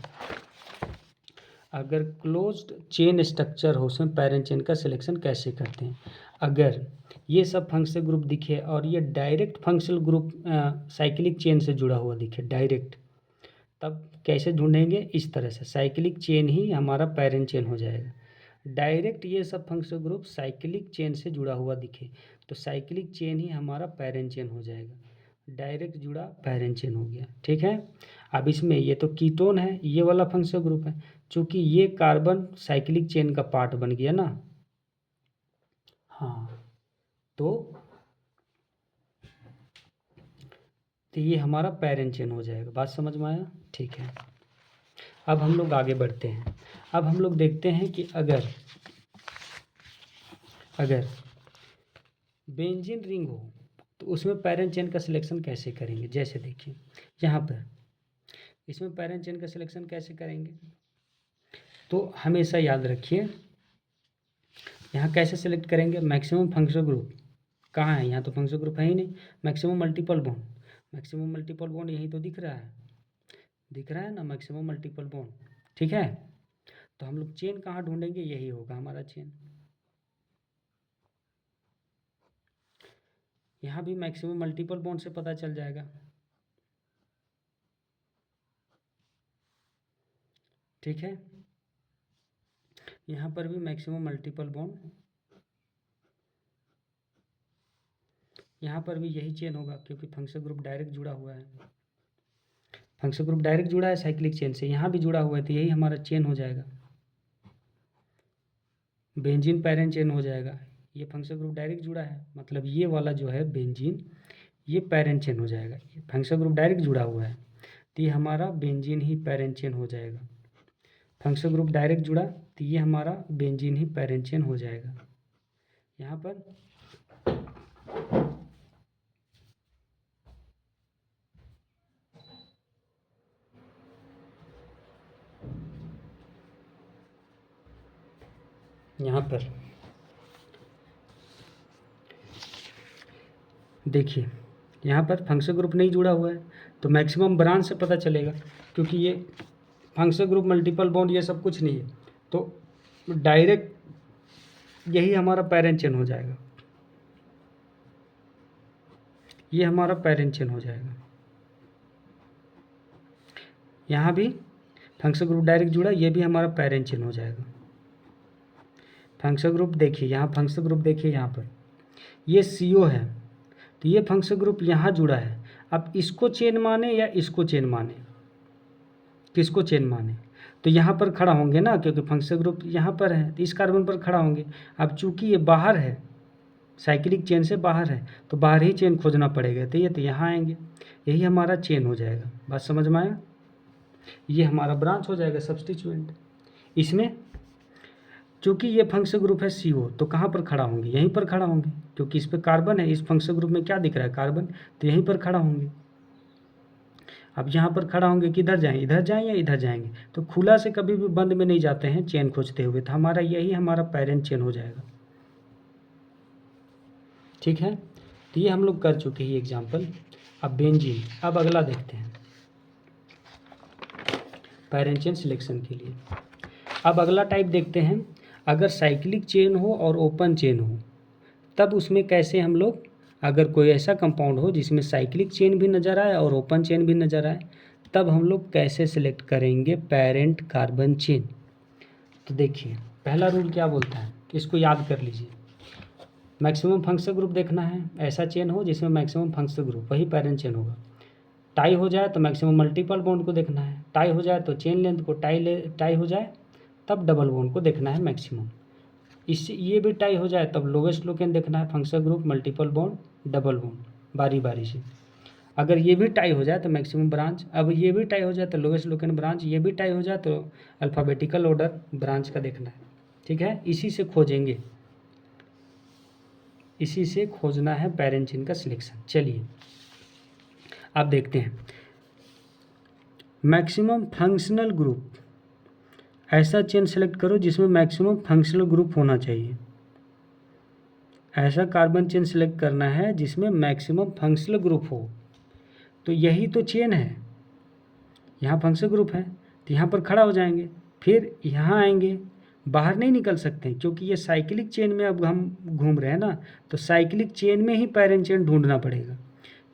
अगर क्लोज्ड चेन स्ट्रक्चर हो उसमें पेरेंट चेन का सिलेक्शन कैसे करते हैं? अगर ये सब फंक्शनल ग्रुप दिखे और ये direct functional group cyclic chain से जुड़ा हुआ दिखे डायरेक्ट, तब कैसे ढूंढेंगे? इस तरह से साइक्लिक चेन ही हमारा पेरेंट चेन हो जाएगा। डायरेक्ट ये सब फंक्शनल ग्रुप साइक्लिक चेन से जुड़ा हुआ दिखे तो साइक्लिक चेन ही हमारा पेरेंट चेन हो जाएगा। डायरेक्ट जुड़ा पेरेंट चेन हो गया। ठीक है, अब इसमें ये तो कीटोन है, ये वाला फंक्शनल ग्रुप है, चूंकि ये कार्बन साइक्लिक चेन का पार्ट बन गया ना। हाँ, तो ये हमारा पेरेंट चेन हो जाएगा। बात समझ में आया? ठीक है, अब हम लोग आगे बढ़ते हैं। अब हम लोग देखते हैं कि अगर बेंजीन रिंग हो तो उसमें पेरेंट चेन का सिलेक्शन कैसे करेंगे? जैसे देखिए यहाँ पर इसमें पेरेंट चेन का सिलेक्शन कैसे करेंगे, तो हमेशा याद रखिए यहाँ कैसे सिलेक्ट करेंगे? मैक्सिमम फंक्शनल ग्रुप कहाँ है? यहाँ तो फंक्शनल ग्रुप है ही नहीं। मैक्सिमम मल्टीपल बॉन्ड यहीं तो दिख रहा है ना, मैक्सिमम मल्टीपल बॉन्ड। ठीक है, तो हम लोग चेन कहाँ ढूंढेंगे? यही होगा हमारा चेन। यहाँ भी मैक्सिमम मल्टीपल बॉन्ड से पता चल जाएगा। ठीक है, यहाँ पर भी मैक्सिमम मल्टीपल बॉन्ड, यहाँ पर भी यही चेन होगा क्योंकि फंक्शनल ग्रुप डायरेक्ट जुड़ा हुआ है। फंक्शनल ग्रुप डायरेक्ट जुड़ा है साइक्लिक चेन से, यहाँ भी जुड़ा हुआ है, तो यही हमारा चेन हो जाएगा। बेंजीन पेरेंट चेन हो जाएगा। ये फंक्शनल ग्रुप डायरेक्ट जुड़ा है, मतलब ये वाला जो है बेंजीन, ये पेरेंट चेन हो जाएगा। फंक्शनल ग्रुप डायरेक्ट जुड़ा हुआ है तो ये हमारा बेंजीन ही पेरेंट चेन हो जाएगा। फंक्शनल ग्रुप डायरेक्ट जुड़ा तो ये हमारा बेंजीन ही पेरेंट चेन हो जाएगा। यहाँ पर देखिए यहाँ पर फंक्शनल ग्रुप नहीं जुड़ा हुआ है तो मैक्सिमम ब्रांच से पता चलेगा, क्योंकि ये फंक्शनल ग्रुप मल्टीपल बॉन्ड ये सब कुछ नहीं है, तो डायरेक्ट यही हमारा पेरेंट चेन हो जाएगा। ये हमारा पेरेंट चेन हो जाएगा। यहाँ भी फंक्शनल ग्रुप डायरेक्ट जुड़ा, ये भी हमारा पेरेंट चेन हो जाएगा। फंक्शनल ग्रुप देखिए, यहाँ फंक्शनल ग्रुप देखिए, यहाँ पर ये CO है तो ये फंक्शनल ग्रुप यहाँ जुड़ा है। अब इसको चेन माने या इसको चेन माने, किसको चेन माने? तो यहाँ पर खड़ा होंगे ना, क्योंकि फंक्शनल ग्रुप यहाँ पर है तो इस कार्बन पर खड़ा होंगे। अब चूंकि ये बाहर है, साइक्लिक चेन से बाहर है, तो बाहर ही चेन खोजना पड़ेगा, तो ये तो यहाँ आएंगे, यही हमारा चेन हो जाएगा। बात समझ में आया? ये हमारा ब्रांच हो जाएगा सब्स्टिट्यूएंट। इसमें चूंकि ये फंक्शनल ग्रुप है CO, तो कहाँ पर खड़ा होंगे? यहीं पर खड़ा होंगे, क्योंकि इस पर कार्बन है। इस फंक्शनल ग्रुप में क्या दिख रहा है? कार्बन, तो यहीं पर खड़ा होंगे। अब यहाँ पर खड़ा होंगे, किधर जाएं? इधर जाएं या इधर जाएंगे? तो खुला से कभी भी बंद में नहीं जाते हैं चेन खोजते हुए, तो हमारा यही हमारा पेरेंट चेन हो जाएगा। ठीक है, तो ये हम लोग कर चुके हैं एग्जाम्पल। अब बेंजीन, अब अगला देखते हैं पेरेंट चेन सिलेक्शन के लिए। अब अगला टाइप देखते हैं, अगर साइक्लिक चेन हो और ओपन चेन हो तब उसमें कैसे हम लोग, अगर कोई ऐसा कंपाउंड हो जिसमें साइक्लिक चेन भी नज़र आए और ओपन चेन भी नज़र आए, तब हम लोग कैसे सिलेक्ट करेंगे पेरेंट कार्बन चेन? तो देखिए पहला रूल क्या बोलता है, इसको याद कर लीजिए। मैक्सिमम फंक्शनल ग्रुप देखना है, ऐसा चेन हो जिसमें मैक्सिमम फंक्शनल ग्रुप, वही पेरेंट चेन होगा। टाई हो जाए तो मैक्सिमम मल्टीपल बॉन्ड को देखना है, टाई हो जाए तो चेन लेंथ को टाई हो जाए तब डबल बॉन्ड को देखना है मैक्सिमम। इससे ये भी टाई हो जाए तब लोवेस्ट लोकेन देखना है, functional group, multiple bond, double bond, बारी बारी से। अगर ये भी टाई हो जाए तो मैक्सिमम ब्रांच, अब ये भी टाई हो जाए तो लोवेस्ट लोकेन ब्रांच, ये भी टाई हो जाए तो अल्फ़ाबेटिकल ऑर्डर ब्रांच का देखना है। ठीक है, इसी से खोजेंगे, इसी से खोजना है पेरेंट चेन का सिलेक्शन। चलिए अब देखते हैं मैक्सिमम फंक्शनल ग्रुप। ऐसा चेन सेलेक्ट करो जिसमें मैक्सिमम फंक्शनल ग्रुप होना चाहिए। ऐसा कार्बन चेन सेलेक्ट करना है जिसमें मैक्सिमम फंक्शनल ग्रुप हो। तो यही तो चेन है, यहाँ फंक्शनल ग्रुप है तो यहाँ पर खड़ा हो जाएंगे, फिर यहाँ आएंगे, बाहर नहीं निकल सकते क्योंकि ये साइक्लिक चेन में अब हम घूम रहे हैं ना, तो साइक्लिक चेन में ही पेरेंट चेन ढूंढना पड़ेगा,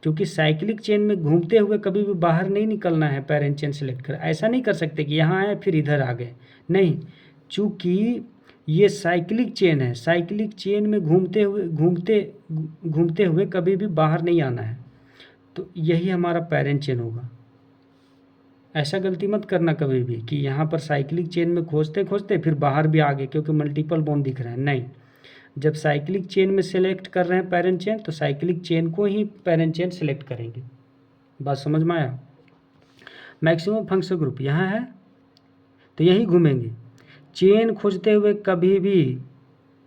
क्योंकि साइक्लिक चेन में घूमते हुए कभी भी बाहर नहीं निकलना है पेरेंट चेन सेलेक्ट कर। ऐसा नहीं कर सकते कि यहाँ आए फिर इधर आ गए, नहीं, चूँकि ये साइक्लिक चेन है, साइक्लिक चेन में घूमते हुए कभी भी बाहर नहीं आना है, तो यही हमारा पेरेंट चेन होगा। ऐसा गलती मत करना कभी भी कि यहाँ पर साइक्लिक चेन में खोजते खोजते फिर बाहर भी आ गए क्योंकि मल्टीपल बॉन्ड दिख रहे हैं, नहीं। जब साइक्लिक चेन में सेलेक्ट कर रहे हैं पेरेंट चेन तो साइक्लिक चेन को ही पेरेंट चेन सेलेक्ट करेंगे। बात समझ में आया? मैक्सिमम फंक्शनल ग्रुप यहाँ है तो यही घूमेंगे। चेन खोजते हुए कभी भी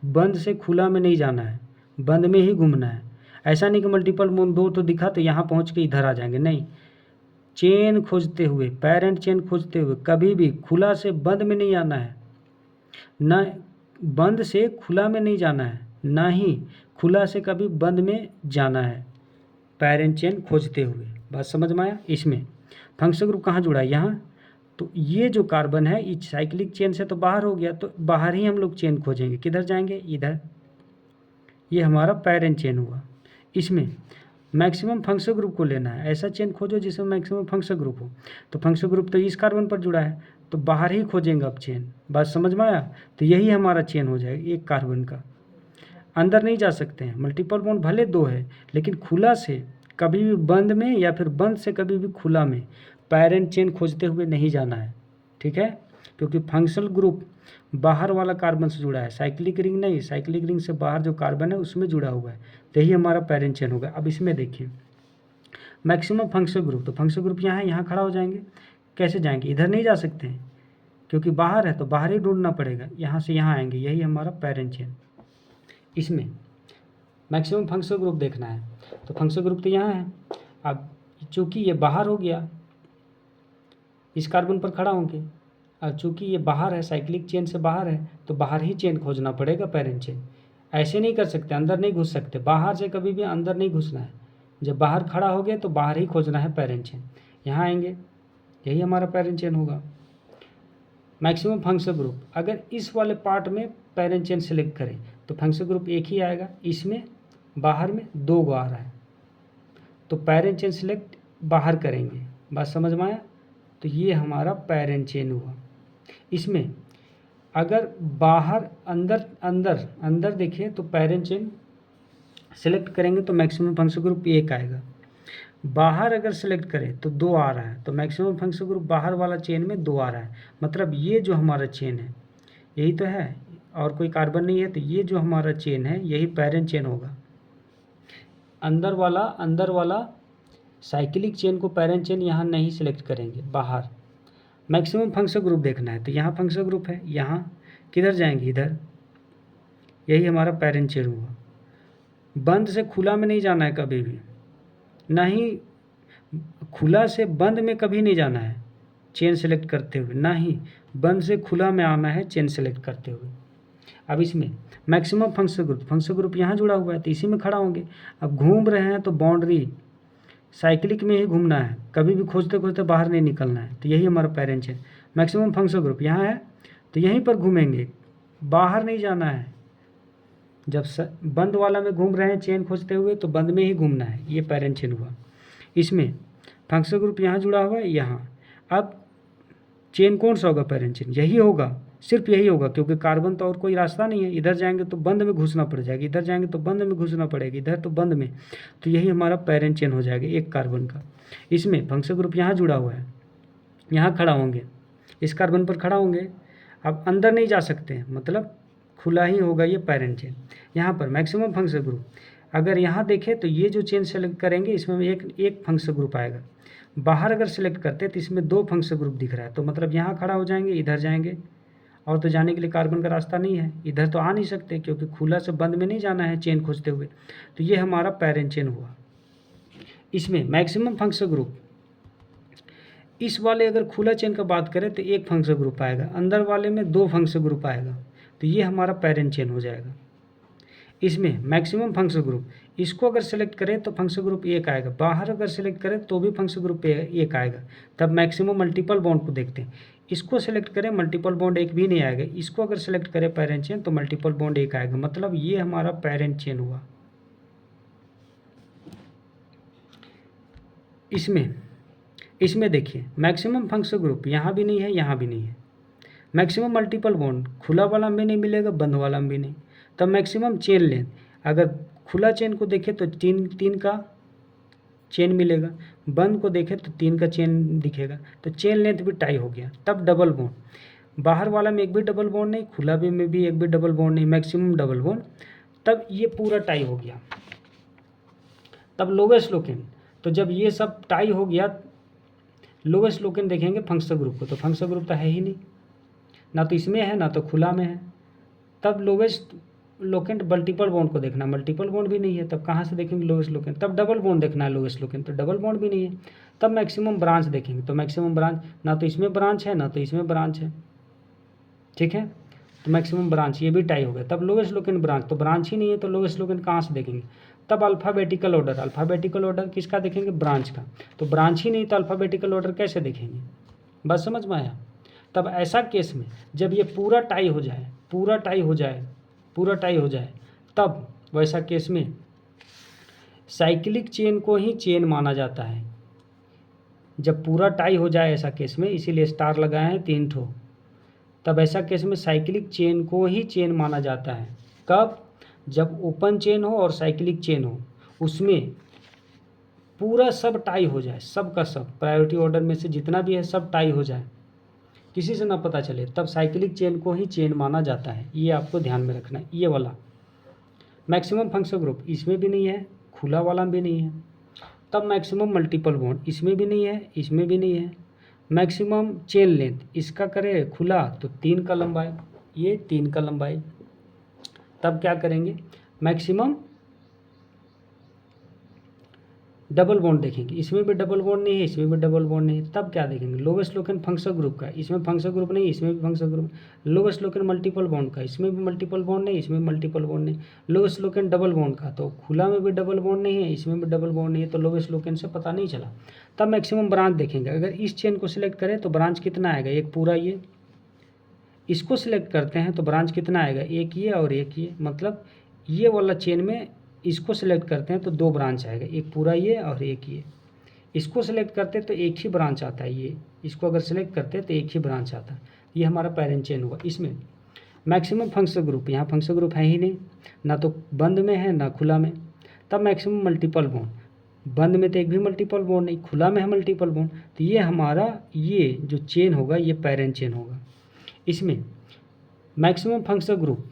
बंद से खुला में नहीं जाना है, बंद में ही घूमना है। ऐसा नहीं कि मल्टीपल बॉन्ड दो तो दिखा तो यहाँ पहुँच के इधर आ जाएंगे, नहीं। चेन खोजते हुए, पेरेंट चेन खोजते हुए कभी भी खुला से बंद में नहीं आना है, न बंद से खुला में नहीं जाना है, ना ही खुला से कभी बंद में जाना है पेरेंट चेन खोजते हुए। बात समझ में आया? इसमें फंक्शनल ग्रुप कहाँ जुड़ा है? यहाँ। तो ये जो कार्बन है इस साइक्लिक चेन से तो बाहर हो गया, तो बाहर ही हम लोग चेन खोजेंगे। किधर जाएंगे? इधर। ये हमारा पेरेंट चेन हुआ। इसमें मैक्सिमम फंक्शनल ग्रुप को लेना है। ऐसा चेन खोजो जिसमें मैक्सिमम फंक्शनल ग्रुप हो। तो फंक्शनल ग्रुप तो इस कार्बन पर जुड़ा है तो बाहर ही खोजेंगे अब चेन। बात समझ में आया? तो यही हमारा चेन हो जाएगा एक कार्बन का। अंदर नहीं जा सकते हैं, मल्टीपल बॉन्ड भले दो है लेकिन खुला से कभी भी बंद में या फिर बंद से कभी भी खुला में पेरेंट चेन खोजते हुए नहीं जाना है। ठीक है, क्योंकि फंक्शनल ग्रुप बाहर वाला कार्बन से जुड़ा है, साइक्लिक रिंग नहीं, साइक्लिक रिंग से बाहर जो कार्बन है उसमें जुड़ा हुआ है, तो यही हमारा पेरेंट चेन होगा। अब इसमें देखिए मैक्सिमम फंक्शनल ग्रुप, तो फंक्शनल ग्रुप यहाँ है, यहाँ खड़ा हो जाएंगे। कैसे जाएंगे? इधर नहीं जा सकते हैं क्योंकि बाहर है तो बाहर ही ढूंढना पड़ेगा, यहाँ से यहाँ आएंगे, यही हमारा पेरेंट चेन। इसमें मैक्सिमम फंक्शनल ग्रुप देखना है तो फंक्शनल ग्रुप तो यहाँ है। अब चूँकि ये बाहर हो गया, इस कार्बन पर खड़ा होंगे, और चूँकि ये बाहर है, साइक्लिक चेन से बाहर है, तो बाहर ही चेन खोजना पड़ेगा पेरेंट चेन। ऐसे नहीं कर सकते, अंदर नहीं घुस सकते, बाहर से कभी भी अंदर नहीं घुसना है। जब बाहर खड़ा हो गए तो बाहर ही खोजना है पेरेंट चेन। यहाँ आएंगे, यही हमारा पेरेंट चेन होगा। मैक्सिमम फंक्शनल ग्रुप, अगर इस वाले पार्ट में पेरेंट चेन सेलेक्ट करें तो फंक्शनल ग्रुप एक ही आएगा। इसमें बाहर में दो गो आ रहा है तो पेरेंट चेन सेलेक्ट बाहर करेंगे। बात समझ में आया? तो ये हमारा पेरेंट चेन हुआ। इसमें अगर बाहर अंदर अंदर अंदर देखिए तो पेरेंट चेन सेलेक्ट करेंगे तो मैक्सिमम फंक्शनल ग्रुप एक आएगा। बाहर अगर सेलेक्ट करें तो दो आ रहा है, तो मैक्सिमम फंक्शनल ग्रुप बाहर वाला चेन में दो आ रहा है। मतलब ये जो हमारा चेन है यही तो है, और कोई कार्बन नहीं है, तो ये जो हमारा चेन है यही पेरेंट चेन होगा। अंदर वाला साइक्लिक चेन को पेरेंट चेन यहाँ नहीं सेलेक्ट करेंगे, बाहर। मैक्सिमम फंक्शनल ग्रुप देखना है तो यहाँ फंक्शनल ग्रुप है, यहाँ किधर जाएंगे? इधर। यही हमारा पेरेंट चेन हुआ। बंद से खुला में नहीं जाना है कभी भी, ना ही खुला से बंद में कभी नहीं जाना है चेन सेलेक्ट करते हुए, ना ही बंद से खुला में आना है चेन सेलेक्ट करते हुए। अब इसमें मैक्सिमम फंक्शनल ग्रुप यहाँ जुड़ा हुआ है तो इसी में खड़ा होंगे। अब घूम रहे हैं तो बाउंड्री साइक्लिक में ही घूमना है, कभी भी खोजते खोजते बाहर नहीं निकलना है, तो यही हमारा parent chain. Maximum functional group यहाँ है तो यहीं पर घूमेंगे, बाहर नहीं जाना है। जब बंद वाला में घूम रहे हैं चेन खोजते हुए तो बंद में ही घूमना है, ये पेरेंट चेन हुआ। इसमें फंक्शनल ग्रुप यहाँ जुड़ा हुआ है, यहाँ। अब चेन कौन सा होगा? पेरेंट चेन यही होगा, सिर्फ यही होगा, क्योंकि कार्बन तो और कोई रास्ता नहीं है। इधर जाएंगे तो बंद में घुसना पड़ जाएगा, इधर जाएंगे तो बंद में घुसना पड़ेगा, इधर तो बंद में, तो यही हमारा पेरेंट चेन हो जाएगा एक कार्बन का। इसमें फंक्शनल ग्रुप यहाँ जुड़ा हुआ है, यहाँ खड़ा होंगे, इस कार्बन पर खड़ा होंगे। अब अंदर नहीं जा सकते हैं, मतलब खुला ही होगा ये पैरेंट चेन। यहाँ पर मैक्सिमम फंक्शनल ग्रुप, अगर यहाँ देखें तो ये जो चेन सेलेक्ट करेंगे इसमें एक फंक्शनल ग्रुप आएगा। बाहर अगर सेलेक्ट करते हैं तो इसमें 2 फंक्शनल ग्रुप दिख रहा है, तो मतलब यहाँ खड़ा हो जाएंगे, इधर जाएंगे, और तो जाने के लिए कार्बन का रास्ता नहीं है, इधर तो आ नहीं सकते क्योंकि खुला से बंद में नहीं जाना है चेन खोजते हुए। तो ये हमारा पैरेंट चेन हुआ। इसमें मैक्सिमम फंक्शनल ग्रुप, इस वाले अगर खुला चेन का बात करें तो 1 फंक्शनल ग्रुप आएगा, अंदर वाले में 2 फंक्शनल ग्रुप आएगा, तो ये हमारा पैरेंट चेन हो जाएगा। इसमें मैक्सिमम फंक्शनल ग्रुप, इसको अगर सेलेक्ट करें तो फंक्शनल ग्रुप 1 आएगा, बाहर अगर सेलेक्ट करें तो भी फंक्शनल ग्रुप 1 आएगा। तब मैक्सिमम मल्टीपल बॉन्ड को देखते हैं, इसको सेलेक्ट करें मल्टीपल बॉन्ड 1 भी नहीं आएगा, इसको अगर सेलेक्ट करें पैरेंट चेन तो मल्टीपल बॉन्ड 1 आएगा, मतलब ये हमारा पैरेंट चेन हुआ। इसमें देखिए मैक्सिमम फंक्शनल ग्रुप यहाँ भी नहीं है, यहाँ भी नहीं है। मैक्सिमम मल्टीपल बॉन्ड खुला वाला में नहीं मिलेगा, बंद वाला में भी नहीं। तब मैक्सिमम चेन लेंथ, अगर खुला चेन को देखें तो 3 का चेन मिलेगा, बंद को देखें तो 3 का चेन दिखेगा, तो चेन लेंथ भी टाई हो गया। तब डबल बॉन्ड, बाहर वाला में एक भी डबल बॉन्ड नहीं, खुला भी में भी एक भी डबल बॉन्ड नहीं, मैक्सिमम डबल बॉन्ड, तब ये पूरा टाई हो गया। तब लोवेस्ट लोकेन, तो जब ये सब टाई हो गया, लोवेस्ट लोकेन देखेंगे फंक्शनल ग्रुप को, तो फंक्शनल ग्रुप तो है ही नहीं, ना तो इसमें है ना तो खुला में है। तब लोवेस्ट लोकेंट मल्टीपल बॉन्ड को देखना, मल्टीपल बॉन्ड भी नहीं है, तब कहाँ से देखेंगे लोवेस्ट लोकेंट। तब डबल बॉन्ड देखना है लोवेस्ट लोकेंट, तो डबल बॉन्ड भी नहीं है। तब मैक्सिमम ब्रांच देखेंगे, तो मैक्सिमम ब्रांच, ना तो इसमें ब्रांच है ना तो इसमें ब्रांच है, ठीक है, तो मैक्सिमम ब्रांच, ये भी टाई हो गया। तब लोवेस्ट लोकेंट ब्रांच, तो ब्रांच ही नहीं है तो लोवेस्ट लोकेंट कहाँ से देखेंगे। तब अल्फ़ाबेटिकल ऑर्डर, अल्फ़ाबेटिकल ऑर्डर किसका देखेंगे, ब्रांच का, तो ब्रांच ही नहीं तो अल्फ़ाबेटिकल ऑर्डर कैसे देखेंगे, बस समझ में आया। तब ऐसा केस में जब ये पूरा टाई हो जाए, पूरा टाई हो जाए, तब वैसा केस में साइक्लिक चेन को ही चेन माना जाता है। जब पूरा टाई हो जाए ऐसा केस में, इसीलिए स्टार लगाए हैं 3 ठो, तब ऐसा केस में साइक्लिक चेन को ही चेन माना जाता है। कब, जब ओपन चेन हो और साइक्लिक चेन हो, उसमें पूरा सब टाई हो जाए, सब का सब प्रायोरिटी ऑर्डर में से जितना भी है सब टाई हो जाए, किसी से ना पता चले, तब साइक्लिक चेन को ही चेन माना जाता है। ये आपको ध्यान में रखना है। ये वाला मैक्सिमम फंक्शनल ग्रुप, इसमें भी नहीं है, खुला वाला भी नहीं है। तब मैक्सिमम मल्टीपल बॉन्ड, इसमें भी नहीं है, इसमें भी नहीं है। मैक्सिमम चेन लेंथ, इसका करें खुला तो 3 का लंबाई, ये 3 का लंबाई। तब क्या करेंगे, मैक्सिमम डबल बॉन्ड देखेंगे, इसमें भी डबल बॉन्ड नहीं है, इसमें भी डबल बॉन्ड नहीं है। तब क्या देखेंगे, लोवेस्ट लोकेन फंक्शनल ग्रुप का, इसमें फंक्शनल ग्रुप नहीं, इसमें भी functional group. Lowest Loken multiple bond का, इसमें भी मल्टीपल बॉन्ड नहीं, इसमें मल्टीपल बॉन्ड नहीं। लोवेस्ट लोकेन डबल बॉन्ड का, तो खुला में भी डबल बॉन्ड नहीं है, इसमें भी डबल बॉन्ड नहीं है, तो लोवेस्ट लोकेन से पता नहीं चला। तब मैक्सिमम ब्रांच देखेंगे, अगर इस चेन को सिलेक्ट करें तो ब्रांच कितना आएगा, एक पूरा ये, इसको सिलेक्ट करते हैं तो ब्रांच कितना आएगा, एक ये और एक ये, मतलब ये वाला चेन में इसको सिलेक्ट करते हैं तो 2 ब्रांच आएगा, एक पूरा ये और एक ये। इसको सिलेक्ट करते तो एक ही ब्रांच आता है, ये इसको अगर सिलेक्ट करते तो एक ही ब्रांच आता है। ये हमारा पैरेंट चेन हुआ। इसमें मैक्सिमम फंक्शनल ग्रुप, यहाँ फंक्शनल ग्रुप है ही नहीं, ना तो बंद में है ना खुला में। तब मैक्सिमम मल्टीपल बॉन्ड, बंद में तो एक भी मल्टीपल बॉन्ड नहीं, खुला में है मल्टीपल बॉन्ड, तो ये हमारा ये जो चेन होगा ये पैरेंट चेन होगा। इसमें मैक्सिमम फंक्शनल ग्रुप,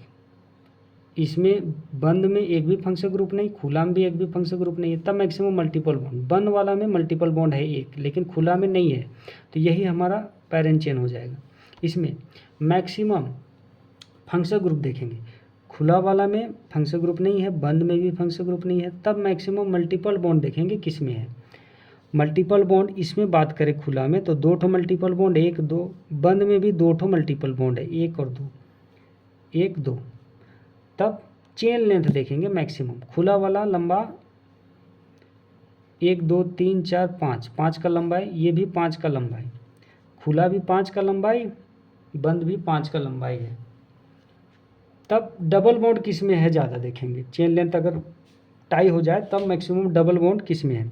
इसमें बंद में एक भी फंक्शनल ग्रुप नहीं, खुला में भी एक भी फंक्शनल ग्रुप नहीं है। तब मैक्सिमम मल्टीपल बॉन्ड, बंद वाला में मल्टीपल बॉन्ड है एक, लेकिन खुला में नहीं है, तो यही हमारा पैरेंट चेन हो जाएगा। इसमें मैक्सिमम फंक्शनल ग्रुप देखेंगे, खुला वाला में फंक्शनल ग्रुप नहीं है, बंद में भी फंक्शनल ग्रुप नहीं है। तब मैक्सिमम मल्टीपल बॉन्ड देखेंगे किस में है, मल्टीपल बॉन्ड इसमें बात करें खुला में तो 2 ठो मल्टीपल बॉन्ड, 1 2, बंद में भी 2 ठो मल्टीपल बॉन्ड है, 1 और 2, 1 2। तब चेन लेंथ देखेंगे मैक्सिमम, खुला वाला लंबा 1 2 3 4 5, 5 का लंबाई, ये भी 5 का लंबाई, खुला भी 5 का लंबाई, बंद भी 5 का लंबाई है। तब डबल बॉन्ड किस में है ज़्यादा देखेंगे, चेन लेंथ अगर टाई हो जाए तब मैक्सिमम डबल बॉन्ड किस में है।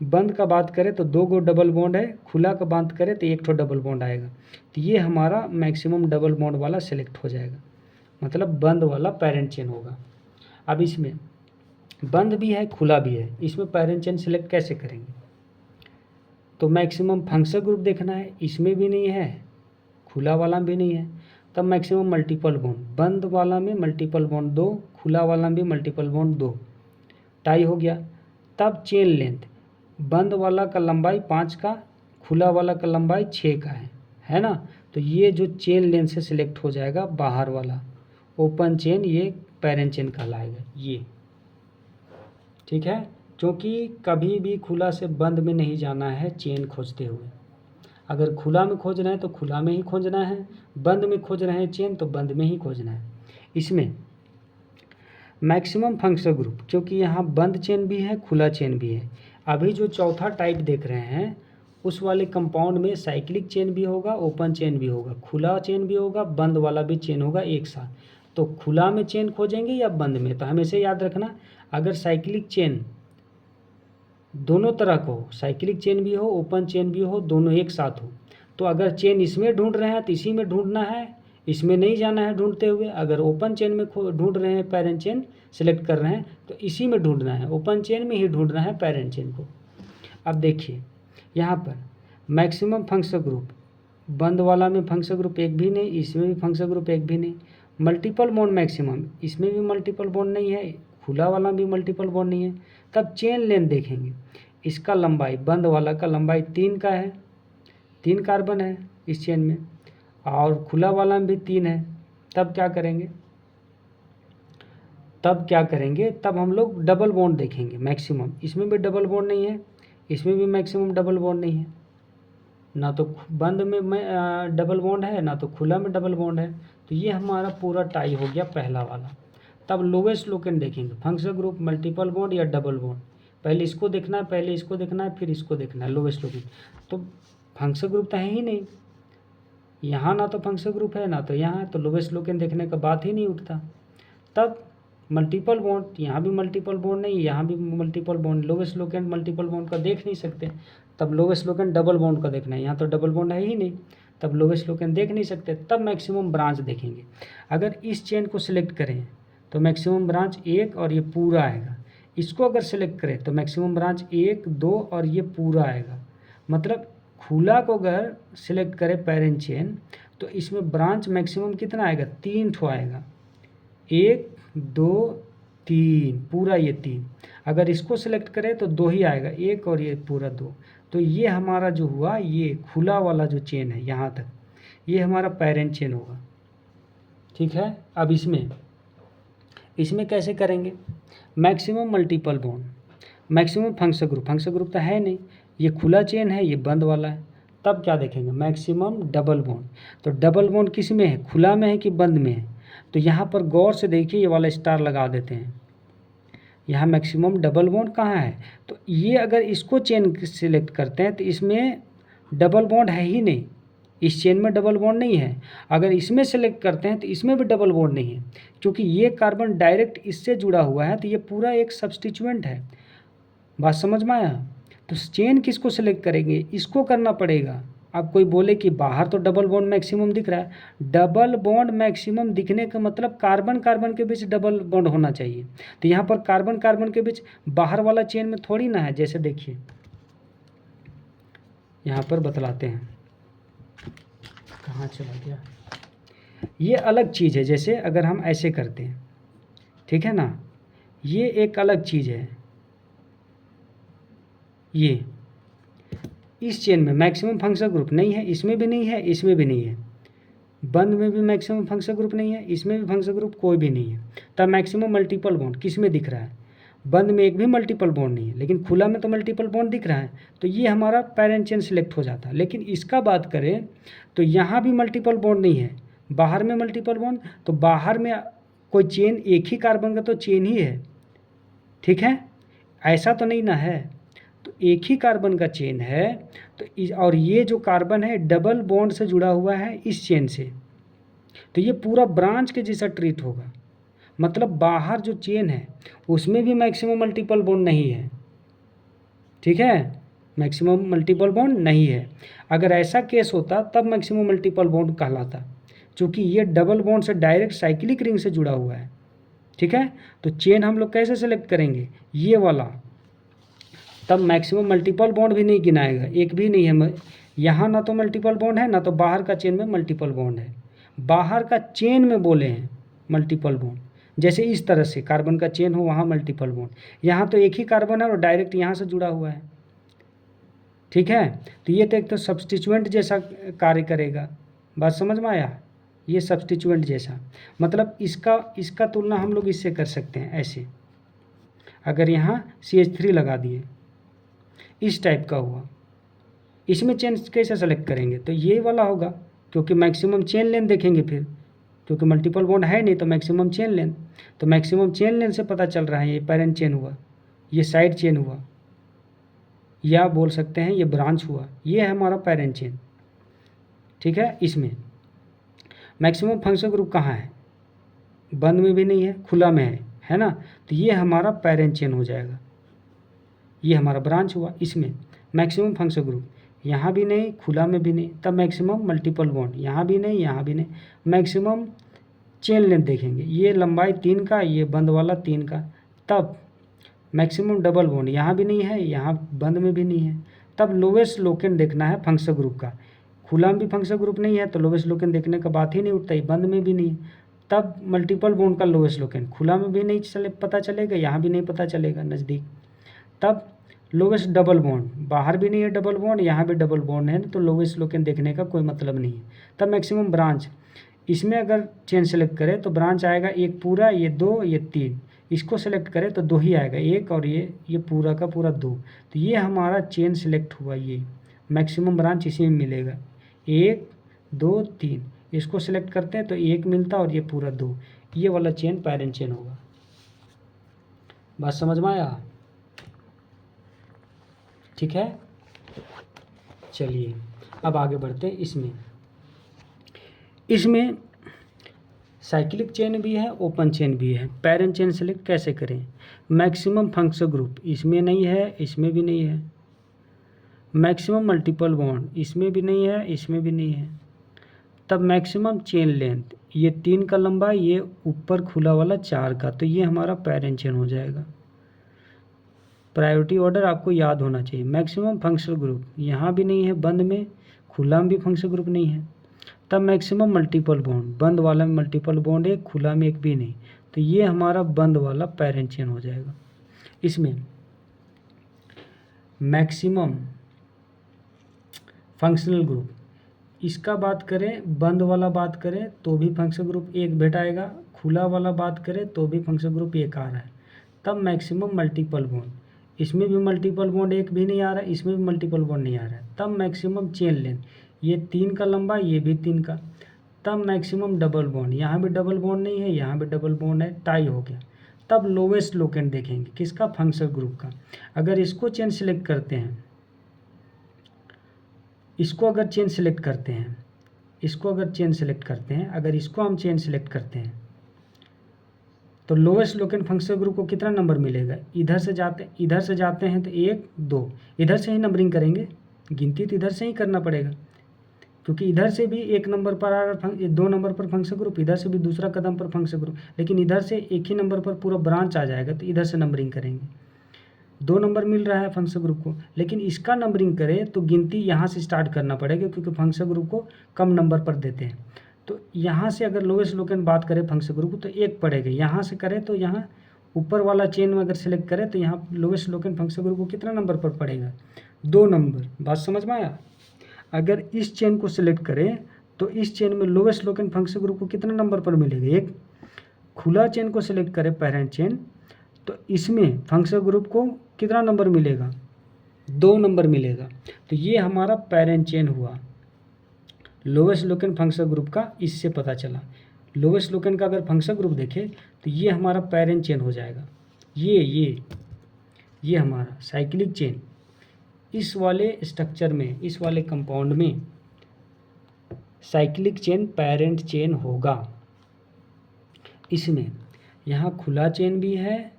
बंद का बात करें तो 2 गो डबल बॉन्ड है, खुला का बात करें तो 1 ठो डबल बॉन्ड आएगा, तो ये हमारा मैक्सिमम डबल बॉन्ड वाला सेलेक्ट हो जाएगा, मतलब बंद वाला पैरेंट चेन होगा। अब इसमें बंद भी है खुला भी है, इसमें पैरेंट चेन सेलेक्ट कैसे करेंगे, तो मैक्सिमम फंक्शनल ग्रुप देखना है, इसमें भी नहीं है, खुला वाला भी नहीं है। तब मैक्सिमम मल्टीपल बॉन्ड, बंद वाला में मल्टीपल बॉन्ड 2, खुला वाला में मल्टीपल बॉन्ड 2, टाई हो गया। तब चेन लेंथ, बंद वाला का लंबाई 5 का, खुला वाला का लंबाई 6 का है ना। तो ये जो चेन लेंथ से सिलेक्ट हो जाएगा बाहर वाला ओपन चेन, ये पैरेंट चेन कहलाएगा ये, ठीक है। क्योंकि कभी भी खुला से बंद में नहीं जाना है चेन खोजते हुए। अगर खुला में खोज रहे हैं तो खुला में ही खोजना है, बंद में खोज रहे हैं चेन तो बंद में ही खोजना है। इसमें मैक्सिमम फंक्शनल ग्रुप, क्योंकि यहाँ बंद चेन भी है खुला चेन भी है। अभी जो चौथा टाइप देख रहे हैं उस वाले कंपाउंड में साइक्लिक चेन भी होगा, ओपन चेन भी होगा, खुला चेन भी होगा, बंद वाला भी चेन होगा एक साथ। तो खुला में चेन खोजेंगे या बंद में, तो हमेशा याद रखना अगर साइक्लिक चेन दोनों तरह का हो, साइक्लिक चेन भी हो ओपन चेन भी हो, दोनों एक साथ हो, तो अगर चेन इसमें ढूंढ रहे हैं तो इसी में ढूंढना है, इसमें नहीं जाना है ढूंढते हुए। अगर ओपन चेन में ढूंढ रहे हैं, पैरेंट चेन सेलेक्ट कर रहे हैं, तो इसी में ढूंढना है, ओपन चेन में ही ढूंढना है पैरेंट चेन को। अब देखिए यहाँ पर मैक्सिमम फंक्शनल ग्रुप, बंद वाला में फंक्शनल ग्रुप एक भी नहीं, इसमें भी फंक्शनल ग्रुप एक भी नहीं। मल्टीपल बॉन्ड मैक्सिमम, इसमें भी मल्टीपल बॉन्ड नहीं है, खुला वाला भी मल्टीपल बॉन्ड नहीं है। तब चेन लेंथ देखेंगे, इसका लंबाई, बंद वाला का लंबाई 3 का है, 3 कार्बन है इस चेन में, और खुला वाला में भी 3 है। तब क्या करेंगे, तब हम लोग डबल बॉन्ड देखेंगे मैक्सिमम। इसमें भी डबल बॉन्ड नहीं है, इसमें भी मैक्सिमम डबल बॉन्ड नहीं है, ना तो बंद में डबल बॉन्ड है, ना तो खुला में डबल बॉन्ड है। तो ये हमारा पूरा टाई हो गया पहला वाला। तब लोवेस्ट लोकेंड देखेंगे, फंक्शनल ग्रुप, मल्टीपल बॉन्ड या डबल बॉन्ड। पहले इसको देखना है, पहले इसको देखना है, फिर इसको देखना है लोवेस्ट लोकेंड। तो फंक्शनल ग्रुप तो है ही नहीं यहाँ, ना तो फंक्शनल ग्रुप है ना तो यहाँ, तो लोवेस्ट लोकेंड देखने का बात ही नहीं उठता। तब मल्टीपल बॉन्ड, यहाँ भी मल्टीपल बॉन्ड नहीं, यहाँ भी मल्टीपल बॉन्ड, लोवेस्ट लोकेंड मल्टीपल बॉन्ड का देख नहीं सकते। तब लोवेस्ट लोकेंड डबल बॉन्ड का देखना है, यहाँ तो डबल बॉन्ड है ही नहीं, तब लोवेस्ट लोकेंड देख नहीं सकते। तब मैक्सिमम ब्रांच देखेंगे। अगर इस चेन को सिलेक्ट करें तो मैक्सिमम ब्रांच 1 और ये पूरा आएगा। इसको अगर सेलेक्ट करें तो मैक्सिमम ब्रांच 1, 2 और ये पूरा आएगा। मतलब खुला को अगर सिलेक्ट करें पैरेंट चेन तो इसमें ब्रांच मैक्सिमम कितना आएगा, 3 ठो आएगा, 1, 2, 3, पूरा ये 3। अगर इसको सेलेक्ट करें तो 2 ही आएगा, 1 और ये पूरा 2। तो ये हमारा जो हुआ, ये खुला वाला जो चेन है यहाँ तक, ये हमारा पैरेंट चेन होगा, ठीक है। अब इसमें कैसे करेंगे, maximum multiple bond, maximum functional group, functional group तो है नहीं, ये खुला चेन है, ये बंद वाला है। तब क्या देखेंगे, मैक्सिमम डबल बॉन्ड। तो डबल बॉन्ड किस में है, खुला में है कि बंद में है। तो यहाँ पर गौर से देखिए, ये वाला स्टार लगा देते हैं, यहाँ मैक्सिमम डबल बॉन्ड कहाँ है। तो ये अगर इसको चेन सिलेक्ट करते हैं तो इसमें डबल बॉन्ड है ही नहीं, इस चेन में डबल बॉन्ड नहीं है। अगर इसमें सेलेक्ट करते हैं तो इसमें भी डबल बॉन्ड नहीं है, क्योंकि ये कार्बन डायरेक्ट इससे जुड़ा हुआ है, तो ये पूरा एक सब्स्टिट्यूएंट है। बात समझ में आया। तो चेन किसको सेलेक्ट करेंगे, इसको करना पड़ेगा। अब कोई बोले कि बाहर तो डबल बॉन्ड मैक्सिमम दिख रहा है, डबल बॉन्ड मैक्सिमम दिखने का मतलब कार्बन कार्बन के बीच डबल बॉन्ड होना चाहिए। तो यहाँ पर कार्बन कार्बन के बीच बाहर वाला चेन में थोड़ी ना है। जैसे देखिए यहाँ पर बतलाते हैं, कहाँ चला गया, ये अलग चीज़ है। जैसे अगर हम ऐसे करते हैं, ठीक है ना, ये एक अलग चीज़ है। ये इस चेन में मैक्सिमम फंक्शनल ग्रुप नहीं है, इसमें भी नहीं है, इसमें भी नहीं है, बंद में भी मैक्सिमम फंक्शनल ग्रुप नहीं है, इसमें भी फंक्शनल ग्रुप कोई भी नहीं है। तब मैक्सिमम मल्टीपल बॉन्ड किस में दिख रहा है, बंद में एक भी मल्टीपल बॉन्ड नहीं है, लेकिन खुला में तो मल्टीपल बॉन्ड दिख रहा है। तो ये हमारा पैरेंट चेन सिलेक्ट हो जाता है। लेकिन इसका बात करें तो यहाँ भी मल्टीपल बॉन्ड नहीं है, बाहर में मल्टीपल बॉन्ड, तो बाहर में कोई चेन एक ही कार्बन का तो चेन ही है, ठीक है, ऐसा तो नहीं ना है। तो एक ही कार्बन का चेन है, तो और ये जो कार्बन है डबल बॉन्ड से जुड़ा हुआ है इस चेन से, तो ये पूरा ब्रांच के जैसा ट्रीट होगा। मतलब बाहर जो चेन है उसमें भी मैक्सिमम मल्टीपल बॉन्ड नहीं है, ठीक है, मैक्सिमम मल्टीपल बॉन्ड नहीं है। अगर ऐसा केस होता तब मैक्सिमम मल्टीपल बॉन्ड कहलाता, क्योंकि ये डबल बॉन्ड से डायरेक्ट साइक्लिक रिंग से जुड़ा हुआ है, ठीक है। तो चेन हम लोग कैसे सेलेक्ट करेंगे, ये वाला, तब मैक्सिमम मल्टीपल बॉन्ड भी नहीं गिनाएगा, एक भी नहीं है यहाँ, ना तो मल्टीपल बॉन्ड है, ना तो बाहर का चेन में मल्टीपल बॉन्ड है। बाहर का चेन में बोले हैं मल्टीपल बॉन्ड, जैसे इस तरह से कार्बन का चेन हो वहाँ मल्टीपल बॉन्ड, यहाँ तो एक ही कार्बन है और डायरेक्ट यहाँ से जुड़ा हुआ है, ठीक है। तो ये तो एक तो सब्स्टिट्यूएंट जैसा कार्य करेगा, बात समझ में आया, ये सब्स्टिट्यूएंट जैसा, मतलब इसका तुलना हम लोग इससे कर सकते हैं ऐसे, अगर यहाँ CH3 लगा दिए इस टाइप का हुआ, इसमें चेन कैसे सेलेक्ट करेंगे, तो ये वाला होगा, क्योंकि मैक्सिमम चेन लेंथ देखेंगे फिर, क्योंकि मल्टीपल बॉन्ड है नहीं तो मैक्सिमम चेन लेंथ, तो मैक्सिमम चेन लेंथ से पता चल रहा है ये पैरेंट चेन हुआ, ये साइड चेन हुआ, या बोल सकते हैं ये ब्रांच हुआ, ये है हमारा पैरेंट चेन, ठीक है। इसमें मैक्सिमम फंक्शनल ग्रुप कहाँ है, बंद में भी नहीं है, खुला में है ना, तो ये हमारा पैरेंट चेन हो जाएगा, ये हमारा ब्रांच हुआ। इसमें मैक्सिमम फंक्शनल ग्रुप यहाँ भी नहीं, खुला में भी नहीं, तब मैक्सिमम मल्टीपल बॉन्ड यहाँ भी नहीं, यहाँ भी नहीं, मैक्सिमम चेन लेंथ देखेंगे, ये लंबाई 3 का, ये बंद वाला 3 का, तब मैक्सिमम डबल बॉन्ड यहाँ भी नहीं है, यहाँ बंद में भी नहीं है, तब लोवेस्ट लोकेन देखना है फंक्शनल ग्रुप का, खुला में भी फंक्शनल ग्रुप नहीं है तो लोवेस्ट लोकेन देखने का बात ही नहीं उठता, ही बंद में भी नहीं, तब मल्टीपल बॉन्ड का लोवेस्ट लोकेन, खुला में भी नहीं पता चलेगा, यहाँ भी नहीं पता चलेगा नज़दीक, तब लोवेस्ट डबल बॉन्ड, बाहर भी नहीं है डबल बॉन्ड, यहाँ भी डबल बॉन्ड है, तो लोवेस्ट लोकेन देखने का कोई मतलब नहीं है। तब मैक्सिमम ब्रांच, इसमें अगर चेन सेलेक्ट करें तो ब्रांच आएगा एक पूरा, ये 2, ये 3, इसको सेलेक्ट करें तो 2 ही आएगा, एक और ये पूरा का पूरा 2, तो ये हमारा चेन सेलेक्ट हुआ, ये मैक्सिमम ब्रांच इसी में मिलेगा, 1 2 3, इसको सेलेक्ट करते हैं तो 1 मिलता और ये पूरा 2, ये वाला चेन पैरेंट चेन होगा। बात समझ में आया, ठीक है। चलिए अब आगे बढ़ते हैं। इसमें साइक्लिक चेन भी है, ओपन चेन भी है। पैरेंट चेन सेलेक्ट कैसे करें, मैक्सिमम फंक्शनल ग्रुप इसमें नहीं है, इसमें भी नहीं है, मैक्सिमम मल्टीपल बॉन्ड इसमें भी नहीं है, इसमें भी नहीं है, तब मैक्सिमम चेन लेंथ, ये 3 का लंबा, ये ऊपर खुला वाला 4 का, तो ये हमारा पैरेंट चेन हो जाएगा। प्रायोरिटी ऑर्डर आपको याद होना चाहिए। मैक्सिमम फंक्शनल ग्रुप यहाँ भी नहीं है, बंद में, खुला में भी फंक्शनल ग्रुप नहीं है, तब मैक्सिमम मल्टीपल बॉन्ड, बंद वाला में मल्टीपल बॉन्ड एक, खुला में एक भी नहीं, तो ये हमारा बंद वाला पैरेंट चेन हो जाएगा। इसमें मैक्सिमम फंक्शनल ग्रुप, इसका बात करें, बंद वाला बात करें तो भी फंक्शनल ग्रुप 1 भेटाएगा, खुला वाला बात करें तो भी फंक्शनल ग्रुप 1 आ रहा है, तब मैक्सिमम मल्टीपल बॉन्ड, इसमें भी मल्टीपल बॉन्ड 1 भी नहीं आ रहा है, इसमें भी मल्टीपल बॉन्ड नहीं आ रहा है, तब मैक्सिमम चेन लेंथ, ये 3 का लंबा, ये भी 3 का, तब मैक्सिमम डबल बॉन्ड, यहाँ भी डबल बॉन्ड नहीं है, यहाँ भी डबल बॉन्ड है, टाई हो गया, तब लोवेस्ट लोकेंट देखेंगे किसका, फंक्शनल ग्रुप का। अगर इसको चेन सेलेक्ट करते हैं, इसको अगर चेन सेलेक्ट करते हैं, अगर इसको हम चेन सेलेक्ट करते हैं तो लोवेस्ट लोकेंट फंक्शनल ग्रुप को कितना नंबर मिलेगा, इधर से जाते हैं तो 1 2, इधर से ही नंबरिंग करेंगे, गिनती तो इधर से ही करना पड़ेगा, क्योंकि इधर से भी 1 नंबर पर आ रहा, 2 नंबर पर फंक्शनल ग्रुप, इधर से भी दूसरा कदम पर फंक्शनल ग्रुप, लेकिन इधर से एक ही नंबर पर पूरा ब्रांच आ जाएगा, तो इधर से नंबरिंग करेंगे, 2 नंबर मिल रहा है फंक्शनल ग्रुप को, लेकिन इसका नंबरिंग करें तो गिनती यहाँ से स्टार्ट करना पड़ेगा, क्योंकि फंक्शनल ग्रुप को कम नंबर पर देते हैं, तो यहाँ से अगर लोवेस्ट लोकेंट बात करें फंक्शनल ग्रुप तो 1 पड़ेगा, यहाँ से करें तो यहाँ ऊपर वाला चेन में अगर सेलेक्ट करें तो यहाँ लोवेस्ट लोकेंट फंक्शनल ग्रुप को कितना नंबर पर पड़ेगा, 2 नंबर। बात समझ में आया। अगर इस चेन को सिलेक्ट करें तो इस चेन में लोवेस्ट लोकेंट फंक्शनल ग्रुप को कितना नंबर पर मिलेगा, 1। खुला चेन को सिलेक्ट करें पैरेंट चेन, तो इसमें फंक्शनल ग्रुप को कितना नंबर मिलेगा, 2 नंबर मिलेगा, तो ये हमारा पैरेंट चेन हुआ। लोवेस्ट लोकेंट फंक्शनल ग्रुप का इससे पता चला। लोवेस्ट लोकेंट का अगर फंक्शनल ग्रुप देखें तो ये हमारा पैरेंट चेन हो जाएगा। ये हमारा साइक्लिक चेन इस वाले स्ट्रक्चर में, इस वाले कंपाउंड में साइक्लिक चेन पैरेंट चेन होगा। इसमें यहाँ खुला चेन भी है,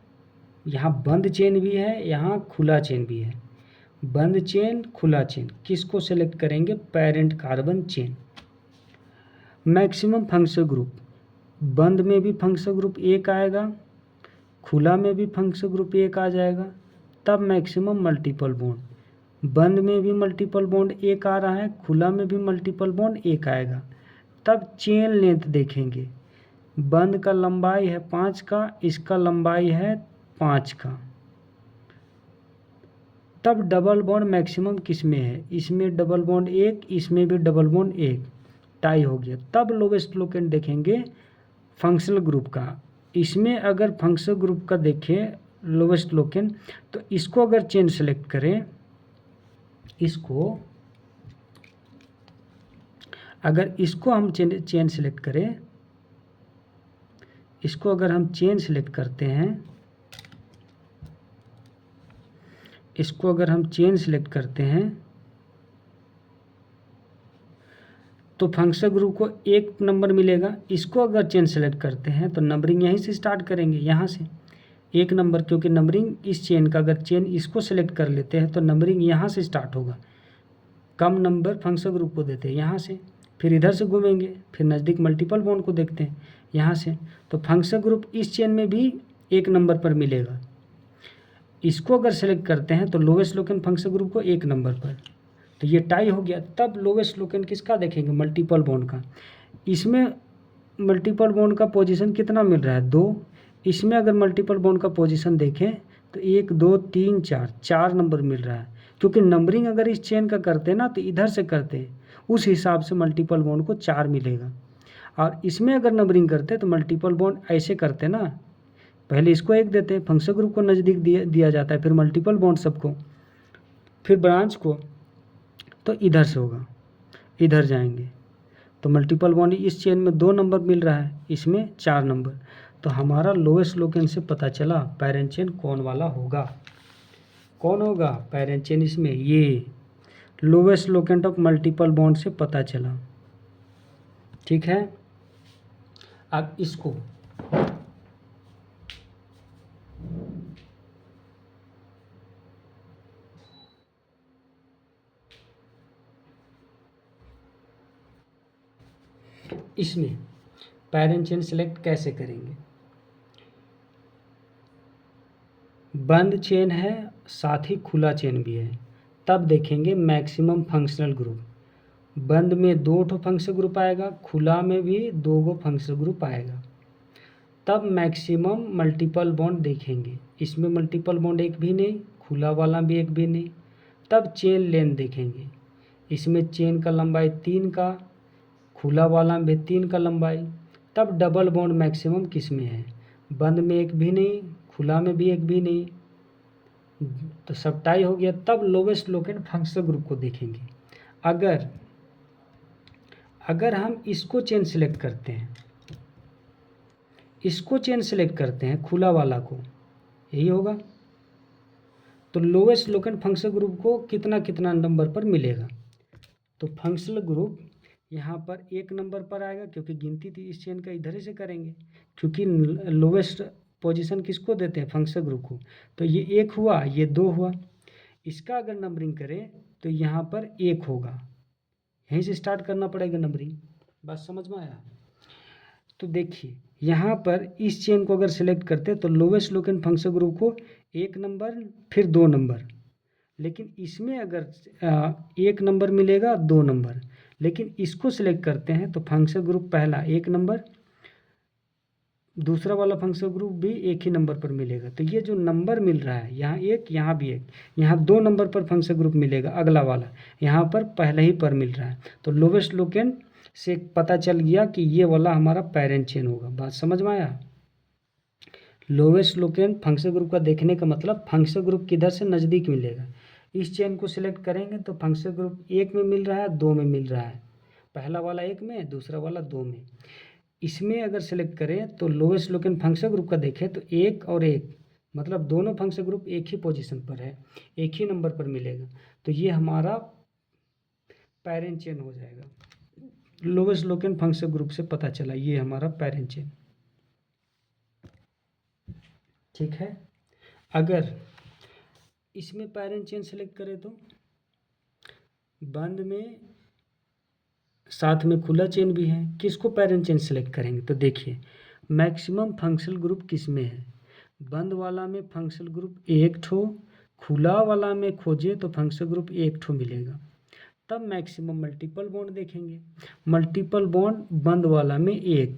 यहाँ बंद चेन भी है, यहाँ खुला चेन भी है। बंद चेन, खुला चेन, किसको सेलेक्ट करेंगे, parent carbon chain. Maximum functional group, बंद में भी फंक्शनल ग्रुप 1 आएगा, खुला में भी फंक्शनल ग्रुप 1 आ जाएगा, तब मैक्सिमम मल्टीपल बॉन्ड। बंद में भी मल्टीपल बॉन्ड 1 आ रहा है, खुला में भी मल्टीपल बॉन्ड 1 आएगा, तब चेन लेंथ देखेंगे। बंद का लंबाई है 5 का, इसका लंबाई है 5 का। तब डबल बॉन्ड मैक्सिमम किस में है? इसमें डबल बॉन्ड 1, इसमें भी डबल बॉन्ड 1, टाई हो गया। तब लोवेस्ट लोकेंट देखेंगे फंक्शनल ग्रुप का। इसमें अगर फंक्शनल ग्रुप का देखें लोवेस्ट लोकेंट, तो इसको अगर चेन सेलेक्ट करें, अगर इसको हम चेन सेलेक्ट करें, इसको अगर हम चेन सेलेक्ट करते हैं, इसको अगर हम चेन सेलेक्ट करते हैं, तो फंक्शनल ग्रुप को 1 नंबर मिलेगा। इसको अगर चेन सेलेक्ट करते हैं तो नंबरिंग यहीं से स्टार्ट करेंगे, यहाँ से 1 नंबर, क्योंकि नंबरिंग इस चेन का, अगर चेन इसको सेलेक्ट कर लेते हैं तो नंबरिंग यहाँ से स्टार्ट होगा। कम नंबर फंक्शनल ग्रुप को देते हैं यहाँ से, फिर इधर से घूमेंगे, फिर नज़दीक मल्टीपल बॉन्ड को देखते हैं यहाँ से। तो फंक्शनल ग्रुप इस चेन में भी 1 नंबर पर मिलेगा। इसको अगर सेलेक्ट करते हैं तो लोवेस्ट लोकेंट फंक्शनल ग्रुप को 1 नंबर पर, तो ये टाई हो गया। तब लोवेस्ट लोकेंट किसका देखेंगे? मल्टीपल बॉन्ड का। इसमें मल्टीपल बॉन्ड का पोजीशन कितना मिल रहा है? 2। इसमें अगर मल्टीपल बॉन्ड का पोजीशन देखें तो 1 2 3 4 नंबर मिल रहा है, क्योंकि नंबरिंग अगर इस चेन का करते हैं ना तो इधर से करते हैं, उस हिसाब से मल्टीपल बॉन्ड को 4 मिलेगा। और इसमें अगर नंबरिंग करते हैं तो मल्टीपल बॉन्ड ऐसे करते हैं ना, पहले इसको 1 देते हैं, फंक्शनल ग्रुप को नज़दीक दिया जाता है, फिर मल्टीपल बॉन्ड सबको, फिर ब्रांच को, तो इधर से होगा, इधर जाएंगे तो मल्टीपल बॉन्ड इस चेन में 2 नंबर मिल रहा है, इसमें 4 नंबर। तो हमारा लोवेस्ट लोकेंट से पता चला पैरेंट चेन कौन वाला होगा, कौन होगा पैरेंट चेन इसमें, ये lowest locant of multiple bond से पता चला। ठीक है, अब इसको इसमें पैरेंट चेन सेलेक्ट कैसे करेंगे? बंद चेन है, साथ ही खुला चेन भी है, तब देखेंगे मैक्सिमम फंक्शनल ग्रुप। बंद में 2 ठो फंक्शनल ग्रुप आएगा, खुला में भी 2 गो फंक्शनल ग्रुप आएगा। तब मैक्सिमम मल्टीपल बॉन्ड देखेंगे। इसमें मल्टीपल बॉन्ड 1 भी नहीं, खुला वाला भी 1 भी नहीं। तब चेन लेंथ देखेंगे। इसमें चेन का लंबाई 3 का, खुला वाला में 3 का लंबाई। तब डबल बॉन्ड मैक्सिमम किस में है? बंद में 1 भी नहीं, खुला में भी 1 भी नहीं, तो सब टाई हो गया। तब लोवेस्ट लोकेंट फंक्शनल ग्रुप को देखेंगे। अगर हम इसको चेन सेलेक्ट करते हैं, इसको चेन सेलेक्ट करते हैं, खुला वाला को, यही होगा, तो लोवेस्ट लोकेंट फंक्शनल ग्रुप को कितना कितना नंबर पर मिलेगा? तो फंक्शनल ग्रुप यहाँ पर 1 नंबर पर आएगा, क्योंकि गिनती थी इस चेन का, इधर ही से करेंगे, क्योंकि लोवेस्ट पोजीशन किसको देते हैं? फंक्शनल ग्रुप को। तो ये 1 हुआ, ये 2 हुआ। इसका अगर नंबरिंग करें तो यहाँ पर 1 होगा, यहीं से स्टार्ट करना पड़ेगा नंबरिंग। बात समझ में आया? तो देखिए यहाँ पर इस चेन को अगर सेलेक्ट करते तो लोवेस्ट लोकेंट फंक्शनल ग्रुप को 1 नंबर, फिर 2 नंबर, लेकिन इसमें अगर 1 नंबर मिलेगा, 2 नंबर, लेकिन इसको सिलेक्ट करते हैं तो फंक्शनल ग्रुप पहला 1 नंबर, दूसरा वाला फंक्शनल ग्रुप भी 1 ही नंबर पर मिलेगा। तो ये जो नंबर मिल रहा है, यहाँ 1, यहाँ भी 1, यहाँ 2 नंबर पर फंक्शनल ग्रुप मिलेगा, अगला वाला यहाँ पर पहले ही पर मिल रहा है। तो लोवेस्ट लोकेंट से पता चल गया कि ये वाला हमारा पैरेंट चेन होगा। बात समझ में आया? लोवेस्ट लोकेंट फंक्शनल ग्रुप का देखने का मतलब फंक्शनल ग्रुप किधर से नज़दीक मिलेगा। इस चेन को सिलेक्ट करेंगे तो फंक्शनल ग्रुप 1 में मिल रहा है, 2 में मिल रहा है, पहला वाला 1 में, दूसरा वाला 2 में। इसमें अगर सेलेक्ट करें तो लोवेस्ट लोकेंट फंक्शनल ग्रुप का देखें तो 1 और 1, मतलब दोनों फंक्शनल ग्रुप 1 ही पोजीशन पर है, 1 ही नंबर पर मिलेगा। तो ये हमारा पैरेंट चेन हो जाएगा। लोवेस्ट लोकेंट फंक्शनल ग्रुप से पता चला ये हमारा पैरेंट चेन। ठीक है, अगर इसमें पैरेंट चेन सेलेक्ट करें तो बंद में साथ में खुला चेन भी है, किसको पैरेंट चेन सेलेक्ट करेंगे? तो देखिए मैक्सिमम फंक्शनल ग्रुप किस में है? बंद वाला में फंक्शनल ग्रुप 1 ठो, खुला वाला में खोजे तो फंक्शनल ग्रुप 1 ठो मिलेगा। तब मैक्सिमम मल्टीपल बॉन्ड देखेंगे। मल्टीपल बॉन्ड बंद वाला में 1,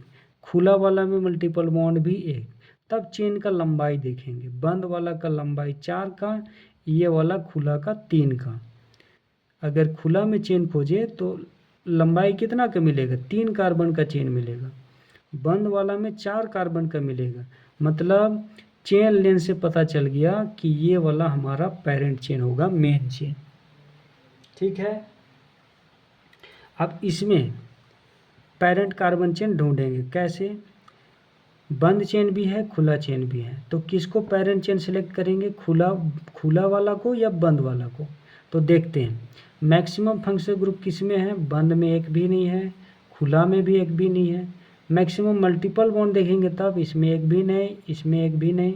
खुला वाला में मल्टीपल बॉन्ड भी 1। तब चेन का लंबाई देखेंगे, बंद वाला का लंबाई 4 का, ये वाला खुला का 3 का। अगर खुला में चेन खोजे तो लंबाई कितना का मिलेगा, 3 कार्बन का चेन मिलेगा। बंद वाला में 4 कार्बन का मिलेगा। मतलब चेन लेंथ से पता चल गया कि ये वाला हमारा पेरेंट चेन होगा, मेन चेन। ठीक है, अब इसमें पेरेंट कार्बन चेन ढूंढेंगे कैसे। बंद चेन भी है, खुला चेन भी है, तो किसको पेरेंट चेन सेलेक्ट करेंगे, खुला वाला को या बंद वाला को। तो देखते हैं मैक्सिमम फंक्शनल ग्रुप किस में है, बंद में एक भी नहीं है, खुला में भी एक भी नहीं है। मैक्सिमम मल्टीपल बॉन्ड देखेंगे तब इसमें एक भी नहीं, इसमें एक भी नहीं।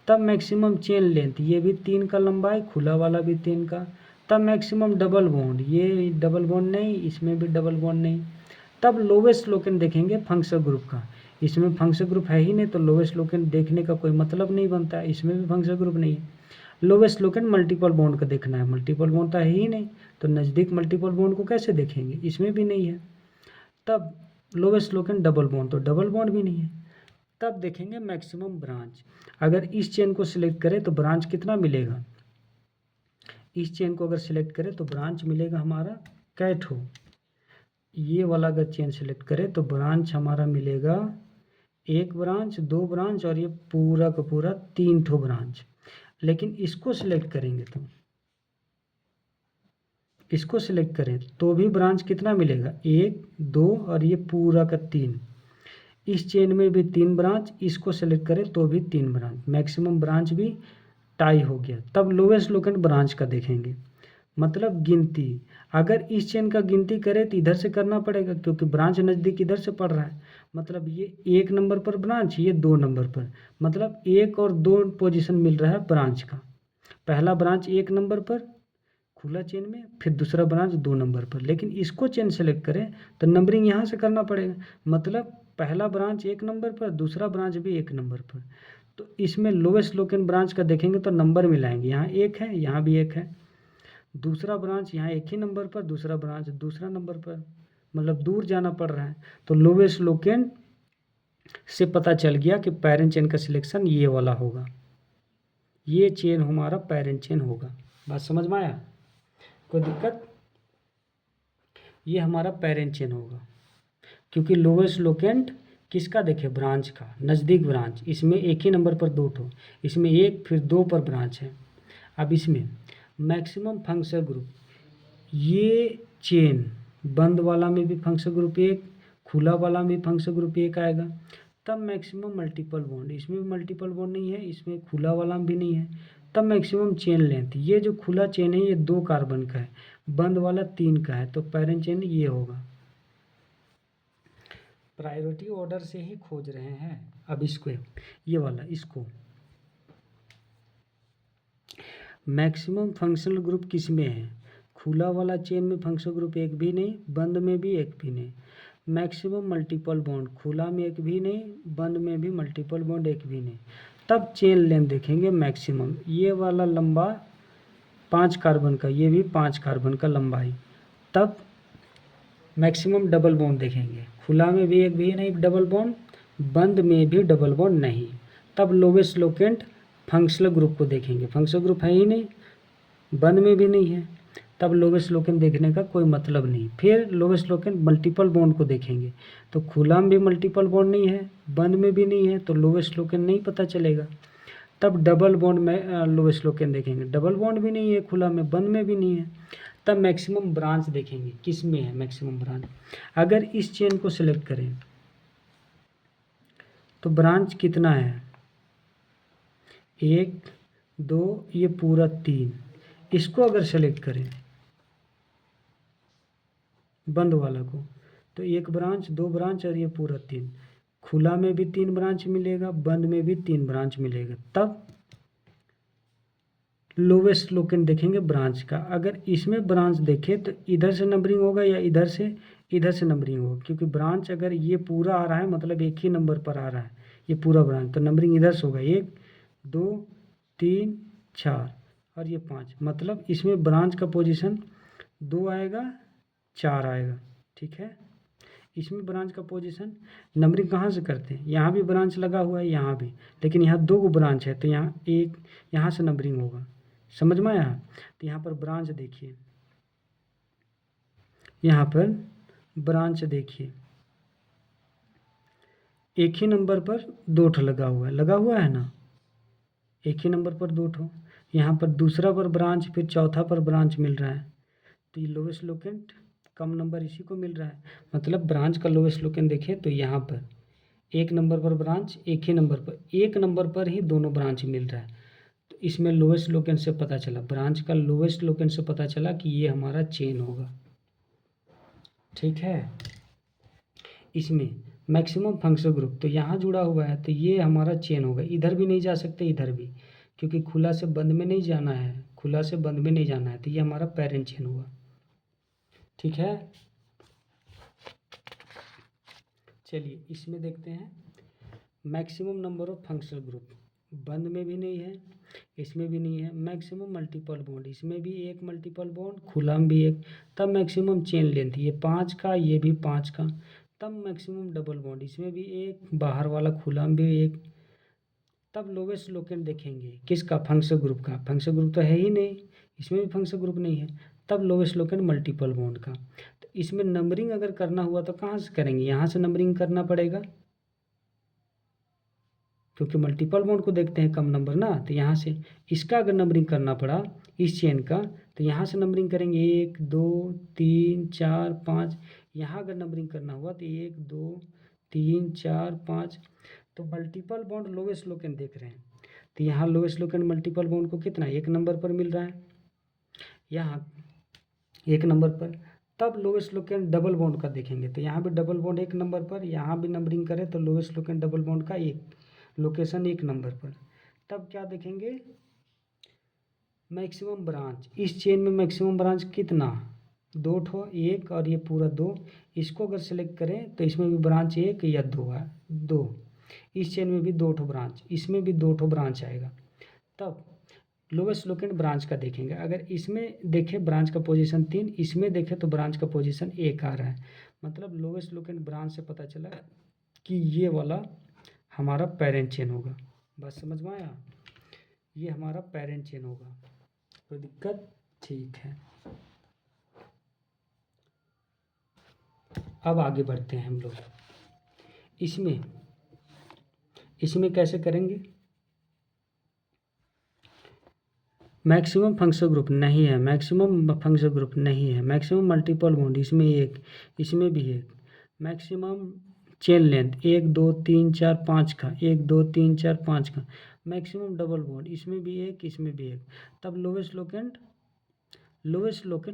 तब मैक्सिमम चेन लेंथ, ये भी 3 का लंबाई, खुला वाला भी 3 का। तब मैक्सिमम डबल बॉन्ड, ये डबल बॉन्ड नहीं, इसमें भी डबल बॉन्ड नहीं। तब लोवेस्ट लोकेन देखेंगे फंक्शनल ग्रुप का, इसमें फंक्शनल ग्रुप है ही नहीं तो लोवेस्ट लोकेन देखने का कोई मतलब नहीं बनता है, इसमें भी फंक्शनल ग्रुप नहीं है। लोवेस्ट लोकेन मल्टीपल बॉन्ड का देखना है, मल्टीपल बॉन्ड तो है ही नहीं, तो नज़दीक मल्टीपल बॉन्ड को कैसे देखेंगे, इसमें भी नहीं है। तब लोवेस्ट लोकेन डबल बॉन्ड, तो डबल बॉन्ड भी नहीं है। तब देखेंगे मैक्सिमम ब्रांच, अगर इस चेन को सिलेक्ट करें तो ब्रांच कितना मिलेगा, इस चेन को अगर सिलेक्ट करें तो ब्रांच मिलेगा हमारा कैट हो। ये वाला अगर चेन सिलेक्ट करें तो ब्रांच हमारा मिलेगा 1 ब्रांच, 2 ब्रांच और ये पूरा का पूरा 3 ठो ब्रांच। लेकिन इसको सिलेक्ट करेंगे तो इसको सिलेक्ट करें तो भी ब्रांच कितना मिलेगा, 1, 2 और ये पूरा का 3। इस चेन में भी 3 ब्रांच, इसको सेलेक्ट करें तो भी 3 ब्रांच, मैक्सिमम ब्रांच भी टाई हो गया। तब लोवेस्ट लोकेंट ब्रांच का देखेंगे, मतलब गिनती। अगर इस चेन का गिनती करें तो इधर से करना पड़ेगा क्योंकि ब्रांच नज़दीक इधर से पड़ रहा है। मतलब ये 1 नंबर पर ब्रांच, ये 2 नंबर पर, मतलब 1 और 2 पोजीशन मिल रहा है ब्रांच का। पहला ब्रांच 1 नंबर पर खुला चेन में, फिर दूसरा ब्रांच 2 नंबर पर। लेकिन इसको चेन सेलेक्ट करें तो नंबरिंग यहाँ से करना पड़ेगा, मतलब पहला ब्रांच 1 नंबर पर, दूसरा ब्रांच भी 1 नंबर पर। तो इसमें लोवेस्ट लोकेन ब्रांच का देखेंगे तो नंबर मिलाएंगे, यहाँ 1 है, यहाँ भी 1 है। दूसरा ब्रांच यहाँ 1 ही नंबर पर, दूसरा ब्रांच दूसरा नंबर पर, मतलब दूर जाना पड़ रहा है। तो लोवेस्ट लोकेन से पता चल गया कि पेरेंट चेन का सिलेक्शन ये वाला होगा, ये चेन हमारा पेरेंट चेन होगा। बात समझ में आया, कोई दिक्कत। ये हमारा पेरेंट चेन होगा क्योंकि लोवेस्ट लोकेंट किसका देखे, ब्रांच का, नज़दीक ब्रांच। इसमें 1 ही नंबर पर 2 ठो, इसमें 1 फिर 2 पर ब्रांच है। अब इसमें मैक्सिमम फंक्शनल ग्रुप, ये चेन बंद वाला में भी फंक्शनल ग्रुप 1, खुला वाला में फंक्शनल ग्रुप 1 आएगा। तब मैक्सिमम मल्टीपल बॉन्ड, इसमें भी मल्टीपल बॉन्ड नहीं है, इसमें खुला वाला भी नहीं है। तब मैक्सिमम चेन लेंथ, ये जो खुला चेन है ये 2 कार्बन का है, बंद वाला 3 का है, तो पेरेंट चेन ये होगा। प्रायोरिटी ऑर्डर से ही खोज रहे हैं। अब इसको, ये वाला, इसको मैक्सिमम फंक्शनल ग्रुप किस में है, खुला वाला चेन में फंक्शनल ग्रुप 1 भी नहीं, बंद में भी 1 भी नहीं। मैक्सिमम मल्टीपल बॉन्ड, खुला में 1 भी नहीं, बंद में भी मल्टीपल बॉन्ड 1 भी नहीं। तब चेन लेंथ देखेंगे मैक्सिमम, ये वाला लंबा 5 कार्बन का, ये भी 5 कार्बन का लंबाई। तब मैक्सिमम डबल बॉन्ड देखेंगे, खुला में भी 1 भी नहीं डबल बॉन्ड, बंद में भी डबल बॉन्ड नहीं। तब लोवेस्ट लोकेंट फंक्शनल ग्रुप को देखेंगे, फंक्शनल ग्रुप है ही नहीं, बंद में भी नहीं है, तब लोवेस्ट लोकेंट देखने का कोई मतलब नहीं। फिर लोवेस्ट लोकेंट मल्टीपल बॉन्ड को देखेंगे, तो खुला में भी मल्टीपल बॉन्ड नहीं है, बंद में भी नहीं है, तो लोवेस्ट लोकेंट नहीं पता चलेगा। तब डबल बॉन्ड में लोवेस्ट लोकेंट देखेंगे, डबल बॉन्ड भी नहीं है खुला में, बंद में भी नहीं है। तब मैक्सिमम ब्रांच देखेंगे, किस में है मैक्सिमम ब्रांच। अगर इस चेन को सिलेक्ट करें तो ब्रांच कितना है, 1, 2, ये पूरा 3। इसको अगर सेलेक्ट करें बंद वाला को तो 1 ब्रांच, 2 ब्रांच और ये पूरा 3। खुला में भी 3 ब्रांच मिलेगा, बंद में भी 3 ब्रांच मिलेगा। तब लोवेस्ट लोकेंट देखेंगे ब्रांच का। अगर इसमें ब्रांच देखें तो इधर से नंबरिंग होगा या इधर से नंबरिंग होगा, क्योंकि ब्रांच अगर ये पूरा आ रहा है मतलब 1 ही नंबर पर आ रहा है ये पूरा ब्रांच, तो नंबरिंग इधर से होगा 1, 2, 3, 4 और ये 5। मतलब इसमें ब्रांच का पोजीशन 2 आएगा, 4 आएगा, ठीक है। इसमें ब्रांच का पोजीशन नंबरिंग कहाँ से करते हैं, यहाँ भी ब्रांच लगा हुआ है, यहाँ भी, लेकिन यहाँ 2 ब्रांच है तो यहाँ एक, यहाँ से नंबरिंग होगा। समझ में आया। तो यहाँ पर ब्रांच देखिए, यहाँ पर ब्रांच देखिए, एक ही नंबर पर 2 ठो लगा हुआ है ना, एक ही नंबर पर 2 ठो। यहाँ पर दूसरा पर ब्रांच, फिर चौथा पर ब्रांच मिल रहा है, तो ये लोवेस्ट लोकेंट कम नंबर इसी को मिल रहा है। मतलब ब्रांच का लोवेस्ट लोकेंट देखें तो यहाँ पर एक नंबर पर ब्रांच, एक ही नंबर पर, एक नंबर पर ही दोनों ब्रांच मिल रहा है। तो इसमें लोवेस्ट लोकेंट से पता चला, ब्रांच का लोवेस्ट लोकेंट से पता चला कि ये हमारा चेन होगा, ठीक है। इसमें मैक्सिमम फंक्शनल ग्रुप तो यहाँ जुड़ा हुआ है, तो ये हमारा चेन होगा। इधर भी नहीं जा सकते, इधर भी, क्योंकि खुला से बंद में नहीं जाना है, खुला से बंद में नहीं जाना है, तो ये हमारा पेरेंट चेन हुआ, ठीक है। चलिए इसमें देखते हैं maximum number of functional group, बंद में भी नहीं है, इसमें भी नहीं है। मैक्सिमम मल्टीपल बॉन्ड, इसमें भी एक मल्टीपल बॉन्ड, खुला में भी एक। तब मैक्सिमम चेन लेंथ, ये 5 का, ये भी 5 का। तब मैक्सिमम डबल बॉन्ड, इसमें भी एक, बाहर वाला खुला में भी एक। तब लोवेस्ट लोकेंट देखेंगे किसका, फंक्शनल ग्रुप का। फंक्शनल ग्रुप तो है ही नहीं, इसमें भी फंक्शनल ग्रुप नहीं है। तब लोवेस्ट लोकेंट मल्टीपल बॉन्ड का। तो इसमें नंबरिंग अगर करना हुआ तो कहाँ से करेंगे, यहाँ से नंबरिंग करना पड़ेगा, क्योंकि मल्टीपल बॉन्ड को देखते हैं कम नंबर ना, तो यहाँ से इसका अगर नंबरिंग करना पड़ा इस चेन का, तो यहाँ से नंबरिंग करेंगे 1 2 3 4 5। यहाँ अगर नंबरिंग करना हुआ तो 1 2 3 4 5। तो मल्टीपल बॉन्ड लोवेस्ट लोकेंट देख रहे हैं, तो यहाँ लोवेस्ट लोकेंट मल्टीपल बॉन्ड को कितना, 1 नंबर पर मिल रहा है, यहाँ 1 नंबर पर। तब लोवेस्ट लोकेंट डबल बॉन्ड का देखेंगे, तो यहाँ भी डबल बॉन्ड 1 नंबर पर, यहाँ भी नंबरिंग करें तो लोवेस्ट लोकेंट डबल बॉन्ड का एक लोकेशन 1 नंबर पर। तब क्या देखेंगे, मैक्सिमम ब्रांच, इस चेन में मैक्सिमम ब्रांच कितना, 2 ठो, 1 और ये पूरा 2। इसको अगर सेलेक्ट करें तो इसमें भी ब्रांच 1 या 2 है, 2। इस चेन में भी 2 ठो ब्रांच, इसमें भी 2 ठो ब्रांच आएगा। तब लोवेस्ट लोकेंट ब्रांच का देखेंगे, अगर इसमें देखें ब्रांच का पोजीशन 3, इसमें देखें तो ब्रांच का पोजीशन 1 आ रहा है। मतलब लोवेस्ट लोकेंट ब्रांच से पता चला कि ये वाला हमारा पेरेंट चेन होगा। बात समझ में आया, ये हमारा पेरेंट चेन होगा। कोई दिक्कत, ठीक है। अब आगे बढ़ते हैं हम लोग, इसमें कैसे करेंगे। मैक्सिमम फंक्शनल ग्रुप नहीं है, मैक्सिमम फंक्शनल ग्रुप नहीं है। मैक्सिमम मल्टीपल बॉन्ड, इसमें एक, इसमें भी एक। मैक्सिमम चेन लेंथ 1 2 3 4 5 का, 1 2 3 4 5 का। मैक्सिमम डबल बॉन्ड, इसमें भी एक, इसमें भी एक। तब लोवेस्ट लोकेंट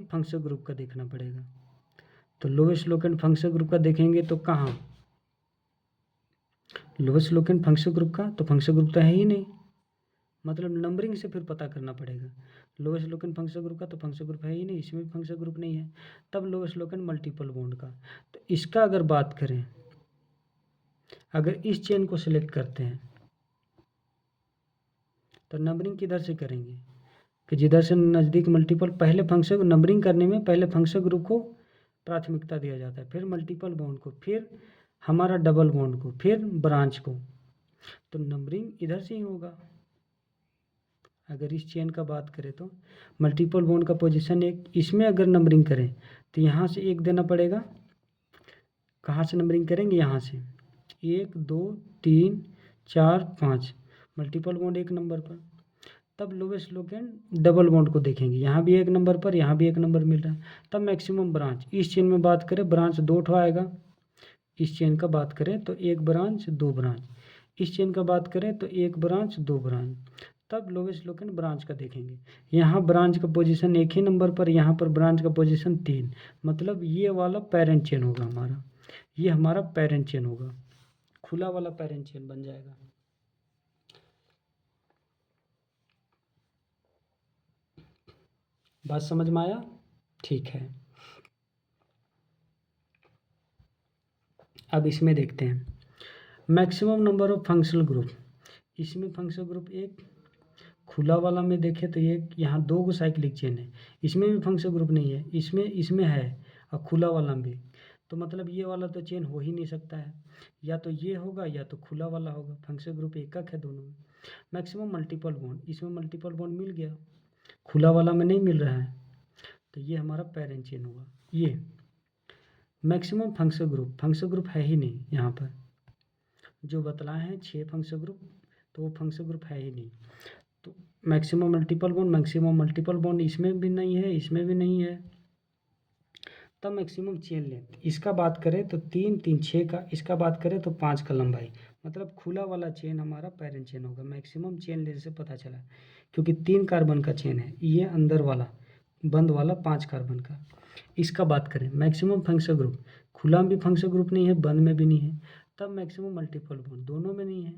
फंक्शनल ग्रुप का देखना पड़ेगा। तो लोवेस्ट लोकेंट फंक्शनल ग्रुप का देखेंगे तो कहाँ, लोवेस्ट लोकेंट फंक्शनल ग्रुप का, तो फंक्शनल ग्रुप तो है ही नहीं, मतलब नंबरिंग से फिर पता करना पड़ेगा। लोवेस्ट लोकेंट फंक्शनल ग्रुप का, तो फंक्शनल ग्रुप है ही नहीं, इसमें भी फंक्शनल ग्रुप नहीं है। तब लोवेस्ट लोकेंट मल्टीपल बॉन्ड का। तो इसका अगर बात करें, अगर इस चेन को सिलेक्ट करते हैं तो नंबरिंग किधर से करेंगे, कि जिधर से नज़दीक मल्टीपल, पहले फंक्शन नंबरिंग करने में पहले फंक्शनल ग्रुप को प्राथमिकता दिया जाता है, फिर मल्टीपल बॉन्ड को, फिर हमारा डबल बॉन्ड को, फिर ब्रांच को। तो नंबरिंग इधर से ही होगा। अगर इस चेन का बात करें तो मल्टीपल बॉन्ड का पोजीशन 1, इसमें अगर नंबरिंग करें तो यहाँ से 1 देना पड़ेगा। कहाँ से नंबरिंग करेंगे, यहाँ से 1 2 3 4 5, मल्टीपल बॉन्ड 1 नंबर पर। तब लोवेस्ट लोकेंट डबल बॉन्ड को देखेंगे, यहाँ भी 1 नंबर पर, यहाँ भी 1 नंबर मिल रहा है। तब मैक्सिमम ब्रांच, इस चेन में बात करें ब्रांच 2 ठो आएगा। इस चेन का बात करें तो 1 ब्रांच 2 ब्रांच, इस चेन का बात करें तो 1 ब्रांच 2 ब्रांच। तब लोवेस्ट लोकेंट ब्रांच का देखेंगे, यहाँ ब्रांच का पोजीशन 1 ही नंबर पर, यहाँ पर ब्रांच का पोजीशन 3। मतलब ये वाला पेरेंट चेन होगा हमारा, ये हमारा पेरेंट चेन होगा, खुला वाला पेरेंट चेन बन जाएगा। बात समझ में आया, ठीक है। अब इसमें देखते हैं maximum number of functional group. इसमें फंक्शनल ग्रुप 1, खुला वाला में देखें तो ये यहाँ 2 गो साइक्लिक चेन है, इसमें भी फंक्शनल ग्रुप नहीं है, इसमें है और खुला वाला में भी। तो मतलब ये वाला तो चेन हो ही नहीं सकता है, या तो ये होगा या तो खुला वाला होगा। फंक्शनल ग्रुप एकक है दोनों में। मैक्सिमम मल्टीपल बॉन्ड, इसमें मल्टीपल बॉन्ड मिल गया, खुला वाला में नहीं मिल रहा है, तो ये हमारा पैरेंट चेन हुआ। ये मैक्सिमम फंक्शनल ग्रुप है ही नहीं यहाँ पर, जो बतलाए हैं 6 फंक्शनल ग्रुप, तो वो फंक्शनल ग्रुप है ही नहीं। तो मैक्सिमम मल्टीपल बॉन्ड इसमें भी नहीं है, इसमें भी नहीं है। तब मैक्सिमम चेन लेंथ, इसका बात करें तो 3 3 6 का, इसका बात करें तो 5 का लंबाई, मतलब खुला वाला चेन हमारा पैरेंट चेन होगा। मैक्सिमम चेन लेंथ से पता चला, क्योंकि 3 कार्बन का चेन है, ये अंदर वाला बंद वाला 5 कार्बन का। इसका बात करें मैक्सिमम फंक्शनल ग्रुप, खुला में भी फंक्शनल ग्रुप नहीं है, बंद में भी नहीं है, तब मैक्सिमम मल्टीपल बॉन्ड दोनों में नहीं है,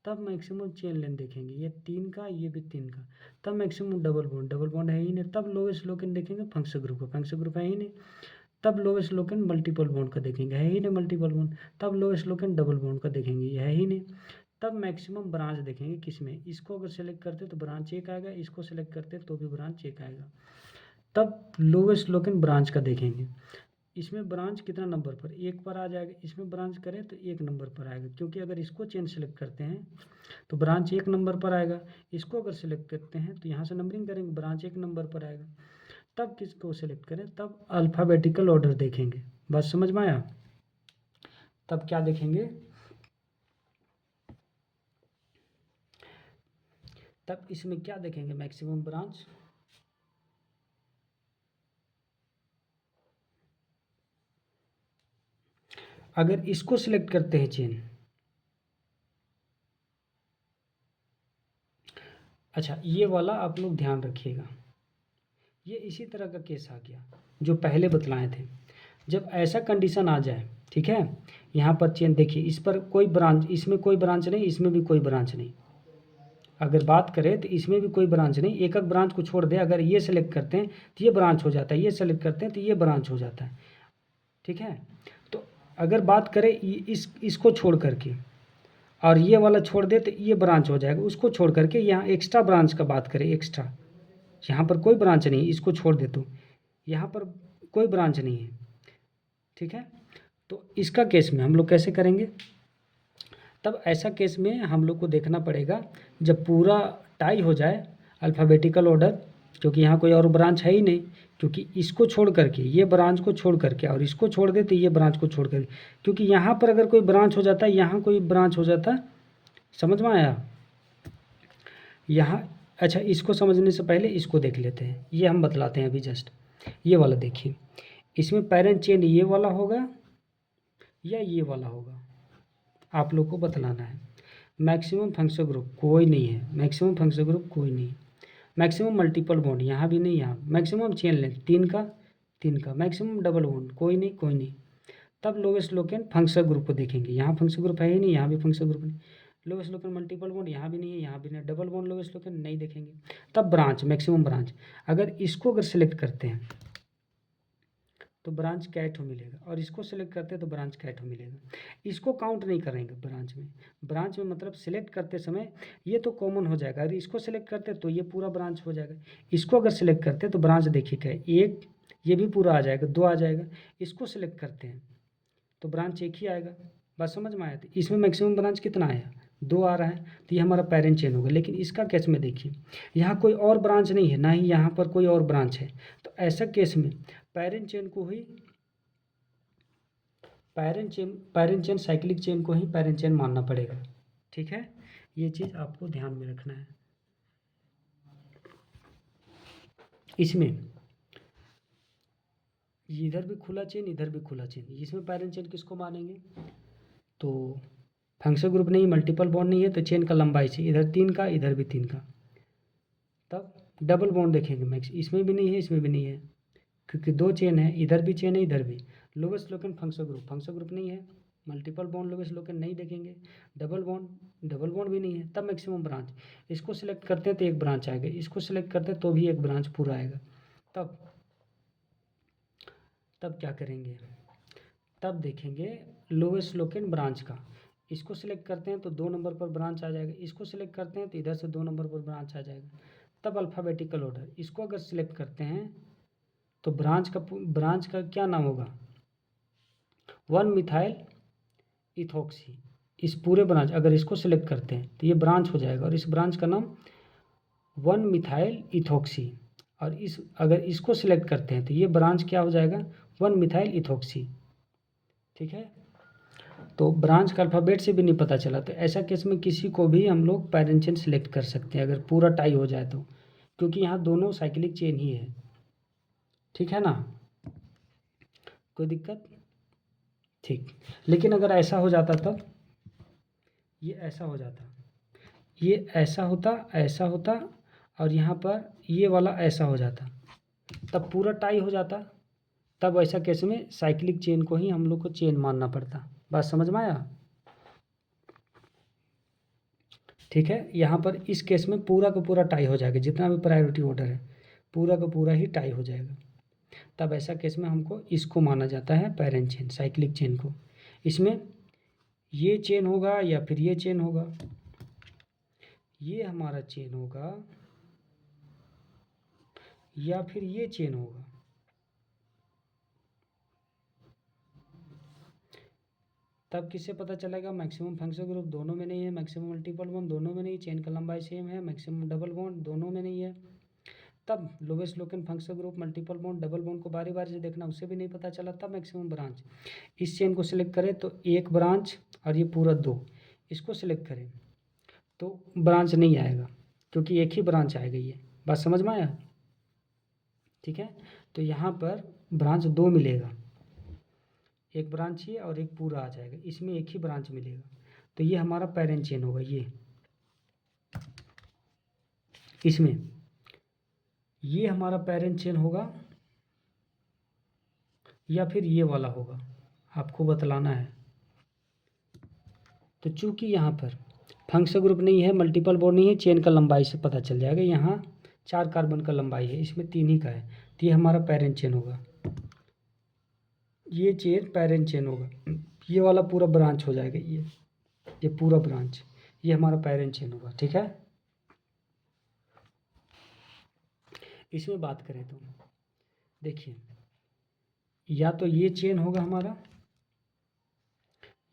तब मैक्सिमम चेन लेंथ देखेंगे, ये 3 का, ये भी 3 का, तब मैक्सिमम डबल बॉन्ड है ही नहीं, तब लोएस्ट लोकेन देखेंगे फंक्शनल ग्रुप का, फंक्शनल ग्रुप है ही नहीं, तब लोएस्ट लोकेन मल्टीपल बॉन्ड का देखेंगे, है ही नहीं मल्टीपल बॉन्ड, तब लोएस्ट लोकेन डबल बॉन्ड का देखेंगे, ये है ही नहीं, तब मैक्सिमम ब्रांच देखेंगे किसमें, इसको अगर सेलेक्ट करते तो ब्रांच एक आएगा, इसको सेलेक्ट करते तो भी ब्रांच एक आएगा, तब लोएस्ट लोकेन ब्रांच का देखेंगे, इसमें ब्रांच कितना नंबर पर, 1 पर आ जाएगा, इसमें ब्रांच करें तो 1 नंबर पर आएगा, क्योंकि अगर इसको चेन सेलेक्ट करते हैं तो ब्रांच 1 नंबर पर आएगा, इसको अगर सेलेक्ट करते हैं तो यहाँ से नंबरिंग करेंगे, ब्रांच 1 नंबर पर आएगा। तब किसको सेलेक्ट करें, तब अल्फ़ाबेटिकल ऑर्डर देखेंगे। बात समझ में आया? तब क्या देखेंगे, तब इसमें क्या देखेंगे, मैक्सिमम ब्रांच, अगर इसको सिलेक्ट करते हैं चेन, अच्छा ये वाला आप लोग ध्यान रखिएगा, ये इसी तरह का केस आ गया जो पहले बतलाए थे। जब ऐसा कंडीशन आ जाए, ठीक है, यहाँ पर चेन देखिए, इस पर कोई ब्रांच, इसमें कोई ब्रांच नहीं, इसमें भी कोई ब्रांच नहीं, अगर बात करें तो इसमें भी कोई ब्रांच नहीं, एक एक ब्रांच को छोड़ दे, अगर ये सेलेक्ट करते हैं तो ये ब्रांच हो जाता है, ये सेलेक्ट करते हैं तो ये ब्रांच हो जाता है, ठीक है। तो अगर बात करें इसको छोड़ करके और ये वाला छोड़ दे तो ये ब्रांच हो जाएगा, उसको छोड़ करके यहाँ एक्स्ट्रा ब्रांच का बात करें, एक्स्ट्रा, यहाँ पर कोई ब्रांच नहीं, इसको छोड़ दे तो यहाँ पर कोई ब्रांच नहीं है, ठीक है। तो इसका केस में हम लोग कैसे करेंगे, तब ऐसा केस में हम लोग को देखना पड़ेगा, जब पूरा टाई हो जाए अल्फ़ाबेटिकल ऑर्डर, क्योंकि यहाँ कोई और ब्रांच है ही नहीं, क्योंकि इसको छोड़ करके, ये ब्रांच को छोड़ करके और इसको छोड़ दे तो ये ब्रांच को छोड़ करके, क्योंकि यहाँ पर अगर कोई ब्रांच हो जाता है, यहाँ कोई ब्रांच हो जाता, समझ में आया यहाँ। अच्छा इसको समझने से पहले इसको देख लेते हैं, ये हम बतलाते हैं अभी जस्ट। ये वाला देखिए, इसमें पेरेंट चेन ये वाला होगा या ये वाला होगा, आप लोग को बतलाना है। मैक्सिमम फंक्शनल ग्रुप कोई नहीं है, मैक्सिमम फंक्शनल ग्रुप कोई नहीं, मैक्सिमम मल्टीपल बॉन्ड यहाँ भी नहीं, यहाँ मैक्सिमम चेन लेंथ 3 का, मैक्सिमम डबल बॉन्ड कोई नहीं। तब लोवेस्ट लोकेन फंक्शनल ग्रुप को देखेंगे, यहाँ फंक्शनल ग्रुप है ही नहीं, यहाँ भी फंक्शनल ग्रुप नहीं, लोवेस्ट लोकेन मल्टीपल बॉन्ड यहाँ भी नहीं है, यहाँ भी नहीं, डबल बॉन्ड लोवेस्ट लोकेन नहीं देखेंगे। तब ब्रांच, मैक्सिमम ब्रांच, अगर इसको अगर सेलेक्ट करते हैं तो ब्रांच कैट हो मिलेगा, और इसको सेलेक्ट करते हैं तो ब्रांच कैट हो मिलेगा। इसको काउंट नहीं करेंगे ब्रांच में मतलब सेलेक्ट करते समय ये तो कॉमन हो जाएगा, अगर इसको सेलेक्ट करते तो ये पूरा ब्रांच हो जाएगा, इसको अगर सेलेक्ट करते तो ब्रांच देखिए क्या है, 1, ये भी पूरा आ जाएगा, 2 आ जाएगा, इसको सेलेक्ट करते हैं तो ब्रांच 1 ही आएगा। बात समझ में आया? तो इसमें मैक्सिमम ब्रांच कितना आया, 2 आ रहा है, तो ये हमारा पेरेंट चेन होगा। लेकिन इसका केस में देखिए, यहाँ कोई और ब्रांच नहीं है, ना ही यहाँ पर कोई और ब्रांच है, तो ऐसा केस में पैरेंट चेन को ही पैरेंट चेन साइक्लिक चेन को ही पैरेंट चेन मानना पड़ेगा, ठीक है। ये चीज़ आपको ध्यान में रखना है। इसमें इधर भी खुला चेन, इधर भी खुला चेन, इसमें पैरेंट चेन किसको मानेंगे, तो फंक्शनल ग्रुप नहीं, मल्टीपल बॉन्ड नहीं है, तो चेन का लंबाई से इधर 3 का, इधर भी 3 का। तब डबल बॉन्ड देखेंगे, मैक्स इसमें भी नहीं है, इसमें भी नहीं है, क्योंकि 2 चेन है, इधर भी चेन है, इधर भी। लोवेस्ट लोकेन फंक्शनल ग्रुप नहीं है, मल्टीपल बॉन्ड लोवेस्ट लोकेन नहीं देखेंगे, डबल बॉन्ड भी नहीं है, तब मैक्सिमम ब्रांच, इसको सिलेक्ट करते हैं तो एक ब्रांच आएगा, इसको सिलेक्ट करते हैं तो भी एक ब्रांच पूरा आएगा। तब क्या करेंगे, तब देखेंगे लोवेस्ट लोकेन ब्रांच का, इसको सिलेक्ट करते हैं तो 2 नंबर पर ब्रांच आ जाएगा, इसको सिलेक्ट करते हैं तो इधर से 2 नंबर पर ब्रांच आ जाएगा, तब अल्फ़ाबेटिकल ऑर्डर। इसको अगर सिलेक्ट करते हैं तो ब्रांच का क्या नाम होगा, 1 मिथाइल इथॉक्सी। इस पूरे ब्रांच अगर इसको सिलेक्ट करते हैं तो ये ब्रांच हो जाएगा और इस ब्रांच का नाम 1 मिथाइल इथॉक्सी। और अगर इसको सिलेक्ट करते हैं तो ये ब्रांच क्या हो जाएगा, 1 मिथाइल इथॉक्सी। ठीक है, तो ब्रांच का अल्फ़ाबेट से भी नहीं पता चला, तो ऐसा केस में किसी को भी हम लोग पैरेंट चेन सिलेक्ट कर सकते हैं अगर पूरा टाई हो जाए तो, क्योंकि यहाँ दोनों साइक्लिक चेन ही है। ठीक है ना, कोई दिक्कत? ठीक, लेकिन अगर ऐसा हो जाता तब ये ऐसा हो जाता, ये ऐसा होता और यहाँ पर ये वाला ऐसा हो जाता, तब पूरा टाई हो जाता। तब ऐसा केस में साइक्लिक चेन को ही हम लोग को चेन मानना पड़ता। बात समझ में आया? ठीक है, यहाँ पर इस केस में पूरा का पूरा टाई हो जाएगा, जितना भी प्रायोरिटी ऑर्डर है पूरा का पूरा ही टाई हो जाएगा। तब ऐसा केस में हमको इसको माना जाता है पेरेंट चेन, साइक्लिक चेन को। इसमें ये चेन होगा या फिर ये चेन होगा, ये हमारा चेन होगा या फिर ये चेन होगा। तब किससे पता चलेगा, मैक्सिमम फंक्शनल ग्रुप दोनों में नहीं है, मैक्सिमम मल्टीपल बॉन्ड दोनों में नहीं, चेन का लंबाई सेम है, मैक्सिमम डबल बॉन्ड दोनों में नहीं है। तब lowest Loken functional group, multiple bond, double bond को बारी बारी से देखना, उससे भी नहीं पता चला। तब मैक्सिमम ब्रांच, इस चेन को सिलेक्ट करें तो एक ब्रांच और ये पूरा 2, इसको सिलेक्ट करें तो ब्रांच नहीं आएगा, क्योंकि एक ही ब्रांच आएगा। ये बात समझ में आया? ठीक है, तो यहाँ पर ब्रांच 2 मिलेगा, एक ब्रांच ही और एक पूरा आ जाएगा, इसमें एक ही ब्रांच मिलेगा। तो ये हमारा पेरेंट चेन होगा। इसमें ये हमारा पेरेंट चेन होगा या फिर ये वाला होगा, आपको बतलाना है। तो चूंकि यहाँ पर फंक्शनल ग्रुप नहीं है, मल्टीपल बॉन्ड नहीं है, चेन का लंबाई से पता चल जाएगा। यहाँ 4 कार्बन का लंबाई है, इसमें 3 ही का है, तो ये हमारा पेरेंट चेन होगा। ये चेन पेरेंट चेन होगा, ये वाला पूरा ब्रांच हो जाएगा। ये पूरा ब्रांच, ये हमारा पेरेंट चेन होगा। ठीक है, इसमें बात करें तो देखिए, या तो ये चेन होगा हमारा,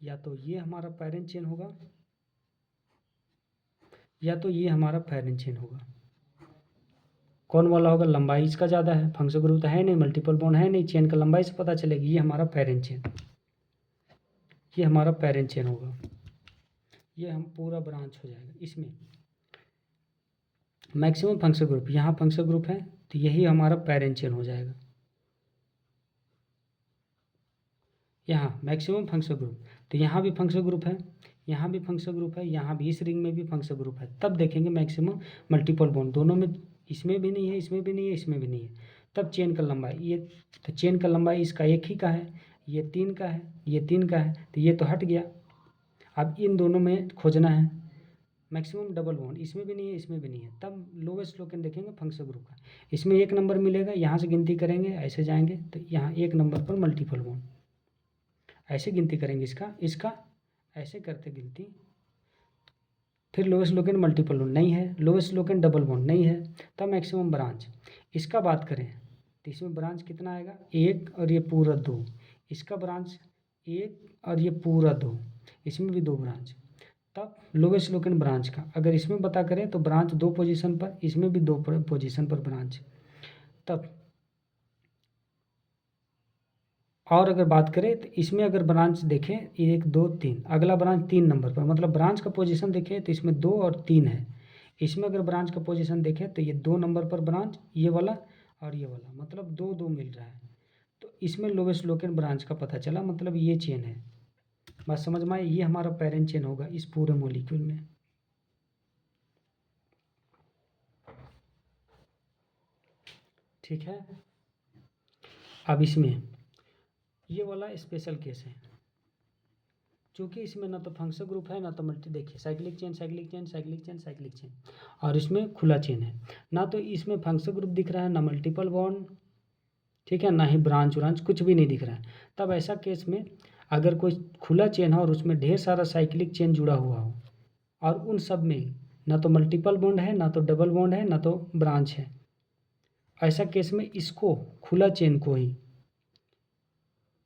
या तो ये हमारा पेरेंट चेन होगा, या तो ये हमारा पेरेंट चेन होगा। कौन वाला होगा? लंबाई इसका ज़्यादा है, फंक्शनल ग्रुप तो है नहीं, मल्टीपल बॉन्ड है नहीं, चेन का लंबाई से पता चलेगी। ये हमारा पेरेंट चेन, ये हमारा पेरेंट चेन होगा। ये हम पूरा ब्रांच हो जाएगा। इसमें मैक्सिमम फंक्शनल ग्रुप, यहाँ फंक्शनल ग्रुप है तो यही हमारा पेरेंट चेन हो जाएगा। यहाँ मैक्सिमम फंक्शनल ग्रुप, तो यहाँ भी फंक्शनल ग्रुप है, यहाँ भी फंक्शनल ग्रुप है, यहाँ भी इस रिंग में भी फंक्शनल ग्रुप है। तब देखेंगे मैक्सिमम मल्टीपल बॉन्ड दोनों में, इसमें भी नहीं है, इसमें भी नहीं है, इसमें भी नहीं है। तब चेन का लंबाई, ये तो चेन का लंबाई इसका एक ही का है, ये 3 का है, ये 3 का है, तो ये तो हट गया। अब इन दोनों में खोजना है मैक्सिमम डबल बॉन्ड, इसमें भी नहीं है, इसमें भी नहीं है। तब लोवेस्ट लोकेन देखेंगे फंक्शनल ग्रुप का, इसमें 1 नंबर मिलेगा। यहाँ से गिनती करेंगे, ऐसे जाएंगे तो यहाँ 1 नंबर पर मल्टीपल बॉन्ड, ऐसे गिनती करेंगे इसका ऐसे करते गिनती। फिर लोवेस्ट लोकेन मल्टीपल बॉन्ड नहीं है, लोवेस्ट लोकेन डबल बॉन्ड नहीं है, तब मैक्सिमम ब्रांच। इसका बात करें तो इसमें ब्रांच कितना आएगा, 1 और ये पूरा 2। इसका ब्रांच 1 और ये पूरा 2, इसमें भी 2 ब्रांच। तब लोवेस्ट लोकेन ब्रांच का अगर इसमें पता करें तो ब्रांच 2 पोजीशन पर, इसमें भी 2 पोजीशन पर ब्रांच। तब और अगर बात करें तो इसमें अगर ब्रांच देखें 1 2 3, अगला ब्रांच 3 नंबर पर, मतलब ब्रांच का पोजीशन देखें तो इसमें 2 और 3 है। इसमें अगर ब्रांच का पोजीशन देखें तो ये 2 नंबर पर ब्रांच, ये वाला और ये वाला, मतलब 2 2 मिल रहा है। तो इसमें लोवेस्ट लोकेन ब्रांच का पता चला, मतलब ये चेन है। बात समझ में आई? ये हमारा पेरेंट चेन होगा इस पूरे मॉलिक्यूल में। ठीक है, अब इसमें ये वाला स्पेशल केस है, क्योंकि इसमें ना तो फंक्शनल ग्रुप है ना तो मल्टी, देखिए cyclic chain cyclic chain cyclic chain cyclic chain, और इसमें खुला चेन है। ना तो इसमें फंक्शनल ग्रुप दिख रहा है, ना मल्टीपल बॉन्ड, ठीक है, ना ही ब्रांच व्रांच, कुछ भी नहीं दिख रहा है। तब ऐसा केस में अगर कोई खुला चेन हो और उसमें ढेर सारा साइक्लिक चेन जुड़ा हुआ हो और उन सब में ना तो मल्टीपल बॉन्ड है, ना तो डबल बॉन्ड है, ना तो ब्रांच है। ऐसा केस में इसको खुला चेन को ही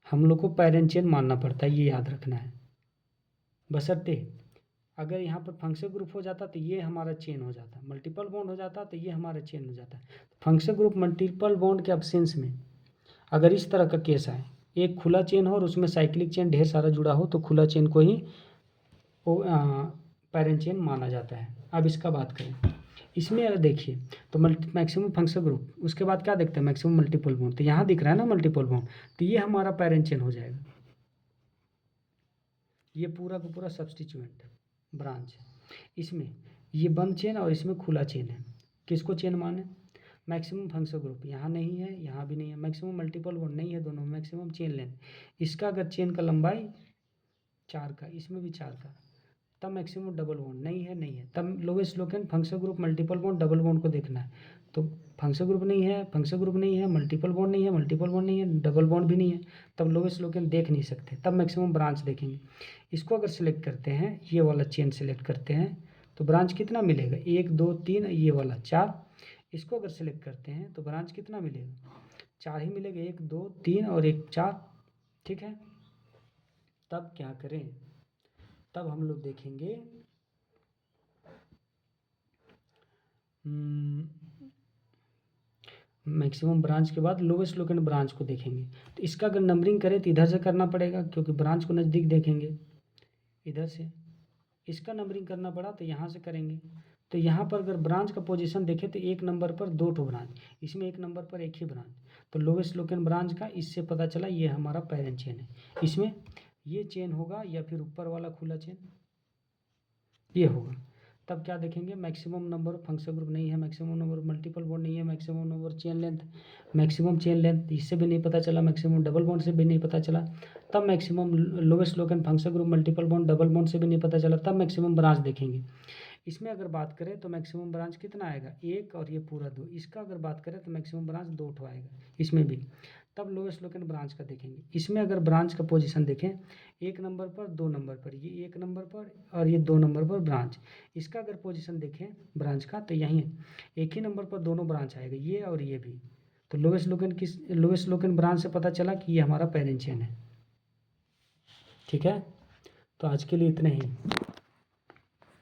हम लोग को पैरेंट चेन मानना पड़ता है, ये याद रखना है। बशर्ते अगर यहाँ पर फंक्शनल ग्रुप हो जाता तो ये हमारा चेन हो जाता, मल्टीपल बॉन्ड हो जाता तो ये हमारा चेन हो जाता। फंक्शनल ग्रुप मल्टीपल बॉन्ड के अब्सेंस में अगर इस तरह का केस आए, एक खुला चेन हो और उसमें साइक्लिक चेन ढेर सारा जुड़ा हो, तो खुला चेन को ही पैरेंट चेन माना जाता है। अब इसका बात करें, इसमें अगर देखिए तो मैक्सिमम फंक्शनल ग्रुप, उसके बाद क्या देखते हैं, मैक्सिमम मल्टीपल बॉन्ड। तो यहाँ दिख रहा है ना मल्टीपल बॉन्ड, तो ये हमारा पैरेंट चेन हो जाएगा। ये पूरा का पूरा सब्स्टिट्यूएंट ब्रांच है। इसमें ये बंद चेन और इसमें खुला चेन है। किसको चेन माने, मैक्सिमम फंक्शनल ग्रुप। यहाँ नहीं है, यहाँ भी नहीं है। मैक्सिमम मल्टीपल बॉन्ड नहीं है दोनों, मैक्सिमम चेन लेंथ। इसका अगर चेन का लंबाई 4 का, इसमें भी 4 का, तब मैक्सिमम डबल बॉन्ड नहीं है, नहीं है, तब lowest Loken functional group multiple bond double bond को देखना है। तो फंक्शनल ग्रुप नहीं है, फंक्शनल ग्रुप नहीं है, मल्टीपल बॉन्ड नहीं है, मल्टीपल बॉन्ड नहीं है, डबल बॉन्ड भी नहीं है, तब लोवेस्ट लोकेन देख नहीं सकते, तब मैक्सिमम ब्रांच देखेंगे। इसको अगर सिलेक्ट करते हैं, ये वाला चेन सिलेक्ट करते हैं, तो ब्रांच कितना मिलेगा, 1 2 3, ये वाला 4। इसको अगर सिलेक्ट करते हैं तो ब्रांच कितना मिलेगा, 4 ही मिलेगा, 1 2 3 और 1 4। ठीक है, तब क्या करें, तब हम लोग देखेंगे मैक्सिमम ब्रांच के बाद लोवेस्ट लोकेंट ब्रांच को देखेंगे। तो इसका अगर नंबरिंग करें तो इधर से करना पड़ेगा, क्योंकि ब्रांच को नज़दीक देखेंगे इधर से। इसका नंबरिंग करना पड़ा तो यहाँ से करेंगे। तो यहाँ पर अगर ब्रांच का पोजीशन देखें तो 1 नंबर पर 2 ठो ब्रांच, इसमें 1 नंबर पर 1 ही ब्रांच। तो लोवेस्ट लोकेंट ब्रांच का इससे पता चला ये हमारा पैरेंट चेन है। इसमें ये चेन होगा या फिर ऊपर वाला खुला चेन ये होगा। तब क्या देखेंगे, मैक्सिमम नंबर फंक्शनल ग्रुप नहीं है, मैक्सिमम नंबर मल्टीपल बॉन्ड नहीं है, maximum number chain length, maximum chain length इससे भी नहीं पता चला, मैक्सिमम डबल बॉन्ड से भी नहीं पता चला, तब maximum lowest locant functional group multiple bond double bond से भी नहीं पता चला, तब मैक्सिमम ब्रांच देखेंगे। इसमें अगर बात करें तो मैक्सिमम ब्रांच कितना आएगा, 1 और ये पूरा 2। इसका अगर बात करें तो मैक्सिमम ब्रांच 2 ठो आएगा इसमें भी, तब लोवेस्ट लोकेंट ब्रांच का देखेंगे। इसमें अगर ब्रांच का पोजीशन देखें, 1 नंबर पर 2 नंबर पर, ये 1 नंबर पर और ये 2 नंबर पर ब्रांच। इसका अगर पोजीशन देखें ब्रांच का तो यहीं 1 ही नंबर पर दोनों ब्रांच आएगा, ये और ये भी। तो लोवेस्ट लोकेंट ब्रांच से पता चला कि ये हमारा पैरेंट चेन है। ठीक है, तो आज के लिए इतने ही।